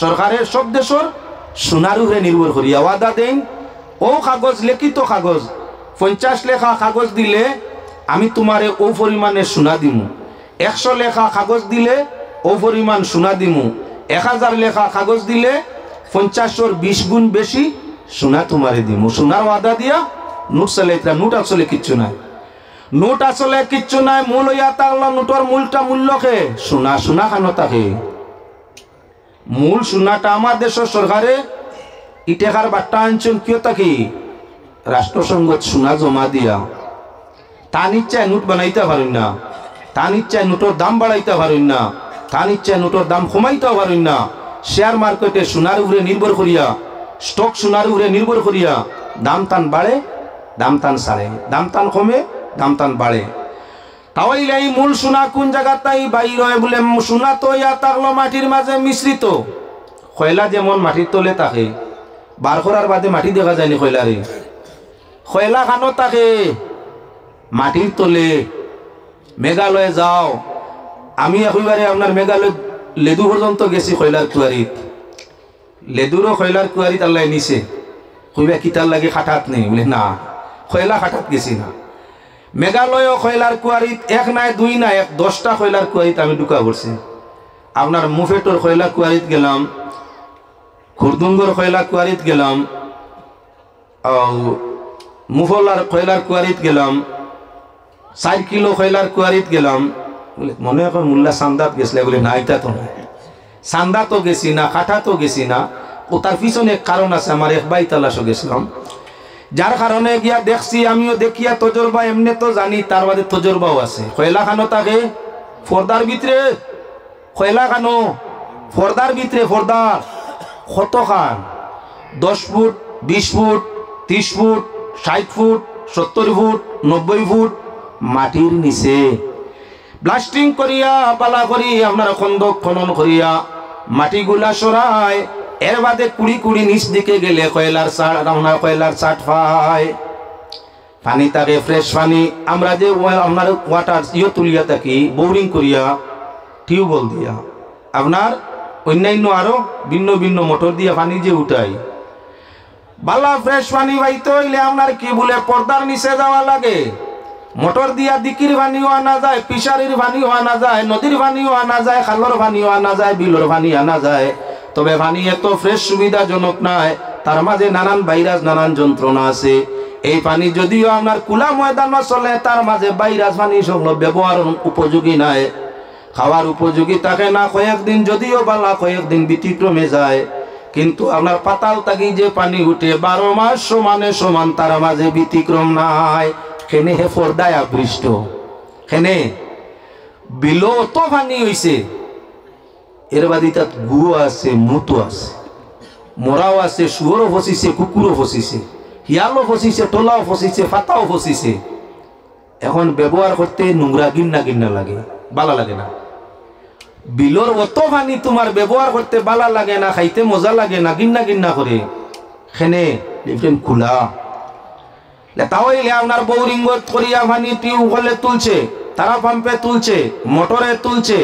সরকারের সব দেশের সোনার উপরে নির্ভর করিয়া ওয়াদা দেন। ও কাগজ লিখিত কাগজ 50 লেখা কাগজ দিলে আমি তোমারে ও পরিমাণে সোনা দিমু। 100 লেখা কাগজ দিলে ও পরিমাণ সোনা দিমু। 1000 লেখা কাগজ দিলে 50-এর 20 গুণ বেশি সোনা তোমারে দিমু। সোনার ওয়াদা দিয়া নোট চালাইতরা। নোট আসলে কিচ্ছু নাই, নোট আসলে কিচ্ছু নাই। মূল হইয়া তাহলে নোটর মূলটা মূল্যকে সোনা, সোনা কেন থাকে? মূল সোনাটা আমার দেশের সরকারে ইটেকার বাট্টা আনছেন কেউ থাকি রাষ্ট্রসংঘত সোনা জমা দিয়া। তার ইচ্ছায় নোট বানাইতে পারেন না, তার ইচ্ছায় নোটের দাম বাড়াইতে পারেন না, তার ইচ্ছায় নোটের দাম কমাইতে পারেন না। শেয়ার মার্কেটে সোনার উপরে নির্ভর করিয়া, স্টক সোনার উপরে নির্ভর করিয়া দাম টান বাড়ে, দাম টান সারে, দাম টান কমে, দাম টান বাড়ে। তাহলে এই মূল সোনা কোন জায়গা তাই বাইর হয় বলে? সোনা তো ইয়া থাকলো মাটির মাঝে মিশ্রিত। কয়লা যেমন মাটির তলে থাকে, বার করার বাদে মাটি দেখা যায়নি কয়লারে। কয়লা খানো থাকে মাটির তলে। মেঘালয়ে যাও, আমি একেবারে আপনার মেঘালয় লেদু পর্যন্ত গেছি কয়লার কুয়ারিত। লেদুরও কয়লার কুয়ারিত আল্লাহ নিছে। কইবা কিতার লাগে খাটাত নেই বলে না, কয়লা খাটাত গেছি না। মেঘালয় কয়লার কুয়ারিত 1 নাই 2 নাই 10টা কয়লার কুয়ারিত আমি ঢুকা পড়ছি। আপনার মুফেটর কয়লা কুয়ারিত গেলাম, খুরদুঙ্গর কয়লা কুয়ারিত গেলাম, মুফলার কয়লার কুয়ারিত গেলাম, 4 কিলো কয়লার কুয়ারিত গেলাম। বলে মনে হয় মোল্লা সান্দাত গেছিলে বলে না, এটা তো না। সান্দা তো গেছি না, কাঠা তো গেছি না। ও তার পিছনে কারণ আছে। আমার এক বাই তালাশও গেছিলাম, যার কারণে গিয়া দেখছি। আমিও দেখিয়া তজরবা এমনি তো জানি, তার বাদে তজরবাও আছে। কয়লা খানো থাকে ফর্দার ভিতরে, কয়লা খানো ফর্দার ভিতরে। ফর্দার কত খান? 10 foot, 20 foot, 30 foot, 60 foot, 70 foot, 90 foot মাটির নিচে ব্লাস্টিং করিয়া পালা করি আপনার খন্দক খনন করিয়া মাটিগুলা সরায়। এর বাদে কুড়ি কুড়ি নিচ দিকে গেলে কয়লার চাট, আপনার কয়লার চাট পায়। পানি থাকে ফ্রেশ পানি। আমরা যে আপনার ওয়াটার তুলিয়া থাকি বোরিং করিয়া, টিউবওয়েল দিয়া, আপনার অন্যান্য আরো ভিন্ন ভিন্ন মোটর দিয়ে পানি যে উঠাই, বালা ফ্রেশ পানি পাইতে হইলে আপনার কি বলে পর্দার নিচে যাওয়া লাগে। মোটর দিয়া দিকির পানিও আনা যায়, পিসারির পানিও আনা যায়, নদীর পানিও আনা যায়, খালর পানিও আনা যায়, বিলর পানি আনা যায়। তবে পানি এত ফ্রেশ সুবিধাজনক নয়, তার মাঝে নানান ভাইরাস, নানান যন্ত্রণা আছে। এই পানি যদিও আপনার কুলা ময়দান চলে, তার মাঝে ভাইরাস পানি সবগুলো ব্যবহার উপযোগী নয়, খাওয়ার উপযোগী থাকে না। কয়েকদিন যদিও বালা, কয়েকদিন ব্যতিক্রমে যায়। কিন্তু আপনার পাতাল থাকি যে পানি উঠে 12 মাস সমানে সমান, তার মাঝে ব্যতিক্রম নাই। খেনে হে ফর্দায় আবৃষ্ট, খেনে বিলো অত পানি হইছে। এর বাদে তাত গুও আছে, মুতো আছে, মোরাও আছে, শুয়োরও ফসিছে, কুকুরও ফসিছে, শিয়ালও ফসিছে, টোলাও ফসিছে, ফাতাও ফসিছে। এখন ব্যবহার করতে নোংরা গিন্না গিন্না লাগে, বালা লাগে না। বিলর অত পানি তোমার ব্যবহার করতে বালা লাগে না, খাইতে মজা লাগে না, গিন্না গিন্না করে। খেনে খোলা তাহলে আপনার বোরিং করিয়া পানি টিউবওয়েলে তুলছে, তারা পাম্পে তুলছে, মোটরে তুলছে।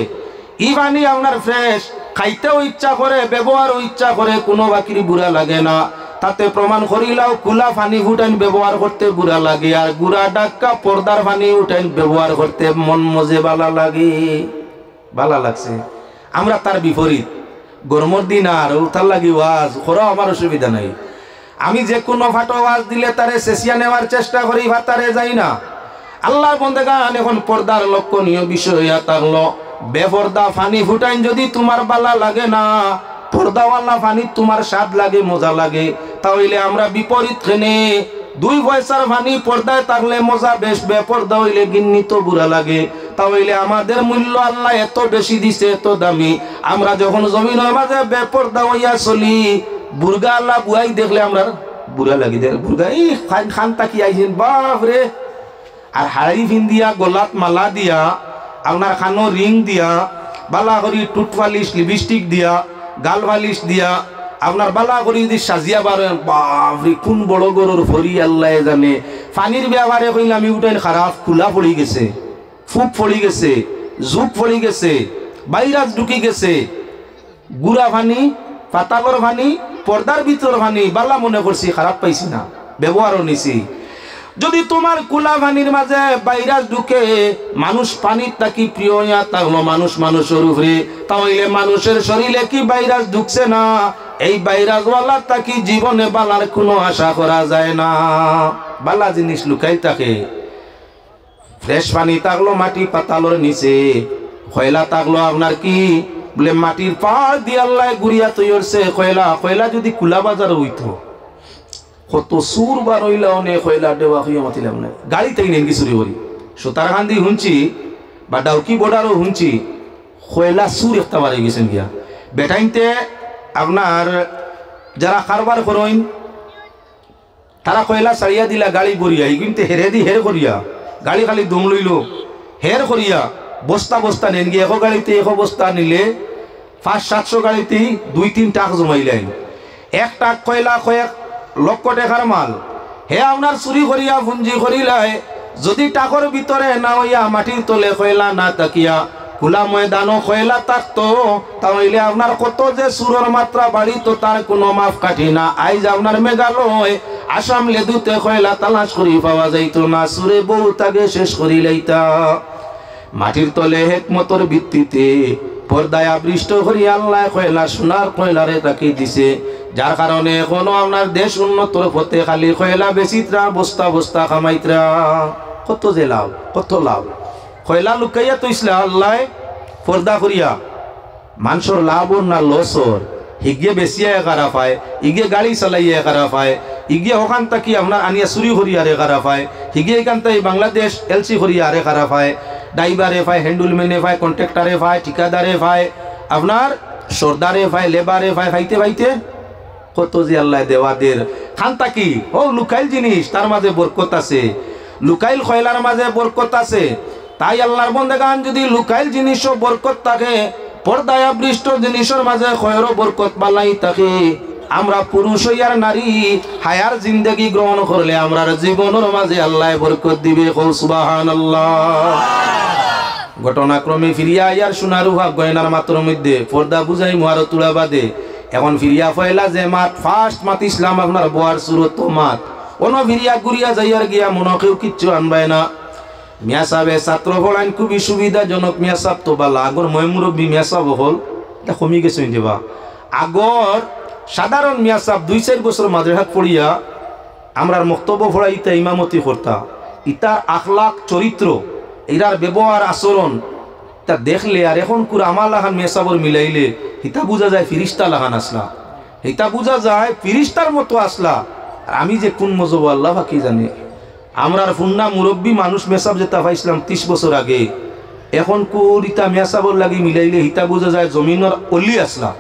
ই পানি আপনার ফ্রেশ, খাইতেও ইচ্ছা করে, ব্যবহারও ইচ্ছা করে, কোনো বাকির বুড়া লাগে না। তাতে প্রমাণ করিলাও খোলা পানি উঠাইন ব্যবহার করতে বুড়া লাগে, আর গুড়া ডাক্কা পর্দার পানি উঠাইন ব্যবহার করতে মন মজে বালা লাগে। ভালো লাগছে। আমরা তার বিপরীত, গরমের দিন আর তার লাগি ওয়াজ করা আমার অসুবিধা নাই। আমি যে কোনো ফাটো ওয়াজ দিলে তারে চেঁচিয়া নেওয়ার চেষ্টা করি, ভাতারে যাই না। আল্লাহর বন্দেগান এখন পর্দার লক্ষণীয় বিষয় থাকলো, বেপর্দা পানি ফুটাইন যদি তোমার বালা লাগে না, পর্দাওয়ালা পানি তোমার স্বাদ লাগে, মজা লাগে, তাহলে আমরা বিপরীত খেনে 2 পয়সার পানি পর্দায় থাকলে মজা বেশ, বেপর্দা হইলে গিন্নিত বুড়া লাগে। তাহলে আমাদের মূল্য আল্লাহ এত বেশি দিছে, এত দামি। আমরা যখন জমিনের মাঝে বেপর্দা হইয়া চলি, বুর্গা আল্লাহ বুয়াই দেখলে আমরা বুড়া লাগি দেখ, বুর্গা এই খান তাকি আইছেন বাপ রে। আর হাড়ি ফিন দিয়া, গলাত মালা দিয়া, আপনার খানো রিং দিয়া, বালা করি টুট পালিশ লিপস্টিক দিয়া, গাল পালিশ দিয়া, আপনার বালা করি যদি সাজিয়া পারেন, বাপরে কোন বড় গরুর ফরি আল্লাহ জানে। পানির ব্যবহারে কইলে আমি উঠাই খারাপ, খোলা পড়ি গেছে, ফুক পড়ি গেছে, জুক পড়ি গেছে, বাইরাজ ঢুকি গেছে। গুড়া পানি, পাতালর পানি, পর্দার ভিতর পানি বালা মনে করছি, খারাপ পাইছি না, ব্যবহারও নিছি। যদি তোমার কুলা পানির মাঝে ভাইরাস ঢুকে, মানুষ পানির তাকি প্রিয় থাকলো মানুষ মানুষের উপরে, তাহলে মানুষের শরীরে কি ভাইরাস ঢুকছে না? এই ভাইরাস ওয়ালা তাকি জীবনে বালার কোনো আশা করা যায় না। বালা জিনিস লুকাই থাকে। ফ্রেশ পানি থাকলো মাটি পাতালোর নিচে, খয়লা থাকলো আপনার কি বলে মাটির পাড় দিয়ে আল্লাহ গুড়িয়া তৈরছে খয়লা। খয়লা যদি কুলা বাজার হইতো, কত সুর বার হইলা অনেক হইলা দেওয়া হইয়া মাতিলাম না। গাড়ি তাই নেন কি চুরি করি সুতারকান্দি শুনছি বা ডাউকি বর্ডারও শুনছি, খয়লা সুর একটা বাড়ি গেছেন গিয়া বেটাইনতে। আপনার যারা কারবার করেন তারা কয়লা ছাড়িয়া দিলা গাড়ি বরিয়া, কিন্তু হেরে দি হের করিয়া গাড়ি খালি দম লইল হের করিয়া বস্তা বস্তা নেন গিয়ে। 1 গাড়িতে 1 বস্তা নিলে 500-700 গাড়িতে 2-3 টাক জমাইলেন। 1 টাক কয়লা কয়েক লক্ষ টাকার মাল, হে আপনার চুরি করিয়া পুঞ্জি করিলাই। যদি টাকর ভিতরে না হইয়া মাটির তলে কয়লা না তাকিয়া খোলা ময়দানও কয়লা থাকতো, তাহলে আপনার কত যে সুরের মাত্রা বাড়িত তার কোনো মাপ কাঠি না। আইজ আপনার মেঘালয় আসাম লেদুতে কয়লা তালাশ করি পাওয়া যাইতো না, সুরে বহু তাকে শেষ করি লাইতা। মাটির তলে হেকমতর ভিত্তিতে পর্দায় আবৃষ্ট করি আল্লাহ কয়লা সোনার কয়লারে তাকে দিছে, যার কারণে এখনো আপনার দেশ উন্নতর পথে খালি কয়লা বেচিত্রা, বস্তা বস্তা কামাইত্রা। কত যে লাভ, কত লাভ। কয়লা লুকাইয়া তো ইসলা আল্লাহ পর্দা করিয়া মানুষের লাভর না লসর, হিগে বেচিয়া একারা পায়, ইগে গাড়ি চালাইয়া একারা পায়, ইগে ওখান থাকি আপনার আনিয়া চুরি করিয়া রে কারা পায়, হিগে এখান থেকে বাংলাদেশ এলসি করিয়া আরে কারা পায়, ড্রাইভারে পায়, হ্যান্ডুলম্যানে পায়, কন্ট্রাক্টারে পায়, ঠিকাদারে পায়, আপনার সর্দারে পায়, লেবারে পায়, পাইতে পাইতে কত যে আল্লাহ দেওয়াদের খান তাকি। ও লুকাইল জিনিস, তার মাঝে বরকত আছে, লুকাইল খয়লার মাঝে বরকত আছে। তাই আল্লাহর বন্দেগান যদি লুকাইল জিনিসও বরকত থাকে, পর্দায় আবৃষ্ট জিনিসের মাঝে খয়রও বরকত বালাই থাকে, আমরা পুরুষ হইয়ার নারী হায়ার জিন্দগি গ্রহণ করলে আমরা জীবনের মাঝে আল্লাহ বরকত দিবে। সুবহানাল্লাহ। ঘটনাক্রমে ফিরিয়া আয়ার সোনার উহা গয়নার মাত্র মধ্যে পর্দা বুঝাই মুহার তুলা বাদে এখন ফিরিয়া ফয়লা যে মাত ফার্স্ট মাত ইসলাম আপনার বোয়ার সুরত মাত অন্য ফিরিয়া ঘুরিয়া যাইয়ার গিয়া মনে কেউ কিচ্ছু আনবায় না। মিয়া সাহেব ছাত্র পড়ান খুবই সুবিধাজনক। মিয়া সাহেব তো বালা আগর মই মুরব্বী মিয়া সাহেব হল এটা কমি গেছে দেবা। আগর সাধারণ মিয়া সাহেব 2-4 বছর মাদ্রাসাত পড়িয়া আমরার বক্তব্য পড়া ইতা ইমামতি করতা, ইতার আখলাক চরিত্র এরার ব্যবহার আচরণ তা দেখলে আর এখন কুর আমার লাগান মিয়া সাহেবর মিলাইলে হিতা বোঝা যায় ফিরিস্তা লাগান আসলা, হিতা বোঝা যায় ফিরিস্তার মতো আসলা। আর আমি যে কোন মজব আল্লাহ বাকি জানে। আমরার ফুন্না মুরব্বী মানুষ মেসাব যেটা পাইছিলাম 30 বছর আগে, এখন কুর ইতা মেসাবর লাগি মিলাইলে হিতা বোঝা যায় জমিনের অলি আসলা,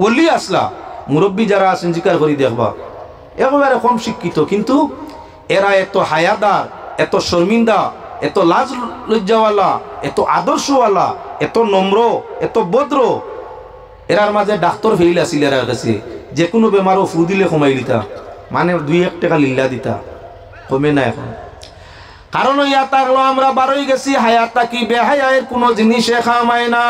অলি আসলা। মুরব্বী যারা আছেন জিকার করি দেখবা একেবারে কম শিক্ষিত, কিন্তু এরা এত হায়াদার, এত শর্মিন্দা, এত লাজ লজ্জাওয়ালা, এত আদর্শওয়ালা, এত নম্র, এত ভদ্র। এরার মাঝে ডাক্তার ফেইল আছিল এরার কাছে, যে কোনো বেমারও ফু দিলে কমাই দিতা, মানে 2-1 টাকা লিল্লা দিতা, কমে না এখন। কারণ ইয়া থাকলো আমরা বারোই গেছি হায়াত কি বেহায়ের কোনো জিনিসে খামায় না।